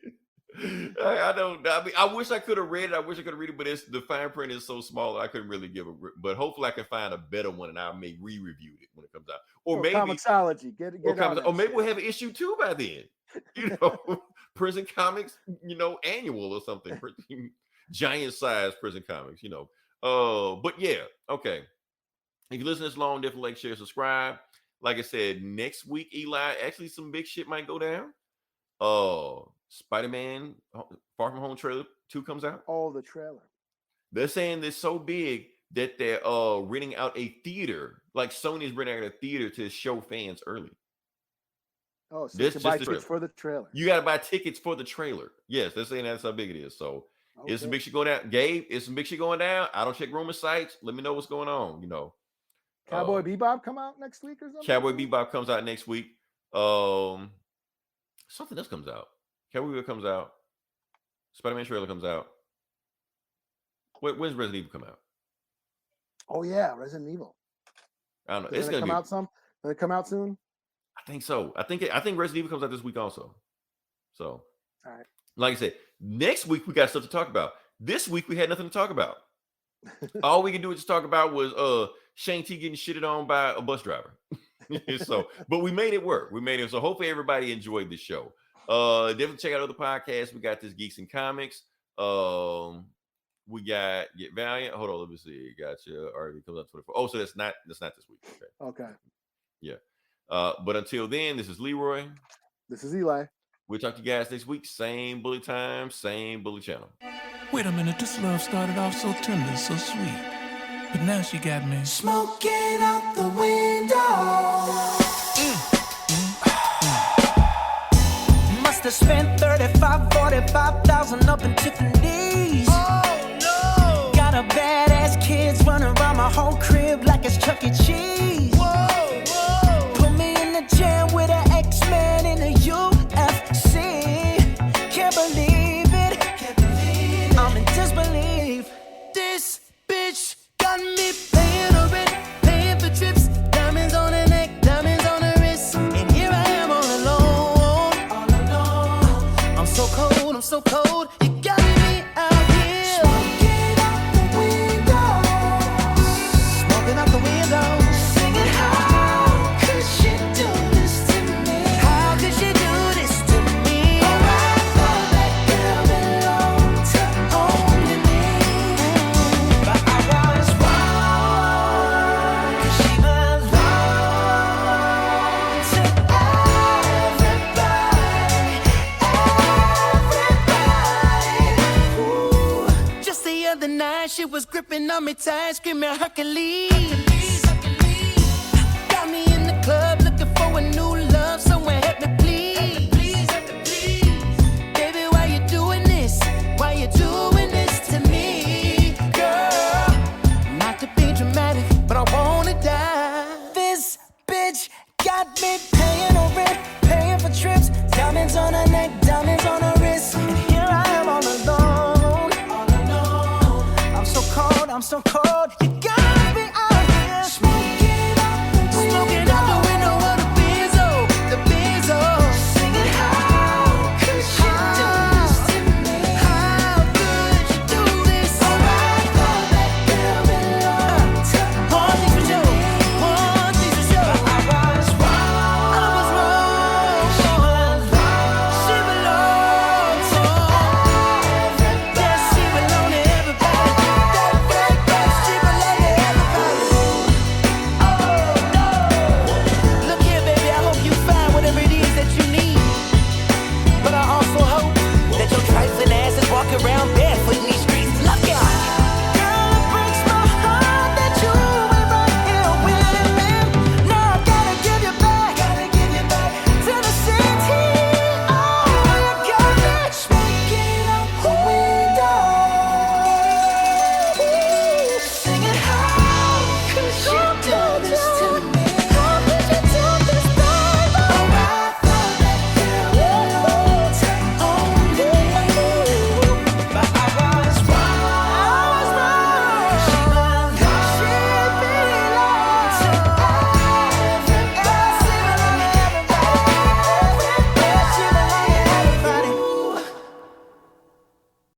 I don't. I mean, I wish I could have read it. I wish I could have read it, but the fine print is so small that I couldn't really give a. But hopefully, I can find a better one, and I may re-review it when it comes out, or maybe comiXology. Or maybe we'll have an issue 2 by then. Prison Comics, annual or something. Giant size prison comics, But yeah, okay. If you listen to this long, definitely like, share, subscribe. Like I said, next week, Eli, actually some big shit might go down. Spider-Man Far From Home trailer 2 comes out. Oh, the trailer. They're saying they're so big that they're renting out a theater. Like Sony's renting out a theater to show fans early. Oh, so you can buy tickets for the trailer. You got to buy tickets for the trailer. Yes, they're saying that's how big it is. So it's some big shit going down. Gabe, it's some big shit going down. I don't check rumor sites. Let me know what's going on. Cowboy Bebop come out next week or something? Cowboy Bebop comes out next week. Something else comes out. Cowboy Bebop comes out. Spider-Man trailer comes out. When's Resident Evil come out? Oh yeah, Resident Evil. I don't know. It's gonna come out some. Will it come out soon? I think so. I think Resident Evil comes out this week also. So, all right. Like I said, next week we got stuff to talk about. This week we had nothing to talk about. All we can do is just talk about was Shang Chi getting shitted on by a bus driver. So, but we made it work. We made it. So hopefully everybody enjoyed the show. Definitely check out other podcasts. We got this Geeks and Comics. We got Get Valiant. Hold on, let me see. Gotcha. Already comes out 24. Oh, so that's not this week. Okay. Yeah. But until then, this is Leroy. This is Eli. We'll talk to you guys next week. Same bully time, same bully channel. Wait a minute, this love started off so tender, so sweet. But now she got me smoking out the window. Must have spent 45,000 up in Tiffany's. Oh no! Got a badass kids running around my whole crib like it's Chuck E. Cheese. Whoa, whoa! Put me in the jam with an X-Men in the UFC. Can't believe it. I'm in disbelief. This bitch got me paying her rent, paying for trips, diamonds on her neck, diamonds on her wrist, and here I am all alone. I'm so cold, I'm so cold. You got me out here. Smoking out the window. Smoking out the window. Singing, how could she do this to me? How could she do this to me? Oh, I thought that girl belonged to only me. But I was wrong. 'Cause she belonged to everybody. Ooh. Just the other night, she was gripping on me tight, screaming Hercules. Got me in the club looking for a new love, someone help me please. Baby, why you doing this? Why you doing this to me, girl? Not to be dramatic, but I wanna die. This bitch got me paying her rent, paying for trips, diamonds on her neck, diamonds on her wrist, and here I am all alone. I'm so cold, I'm so cold. You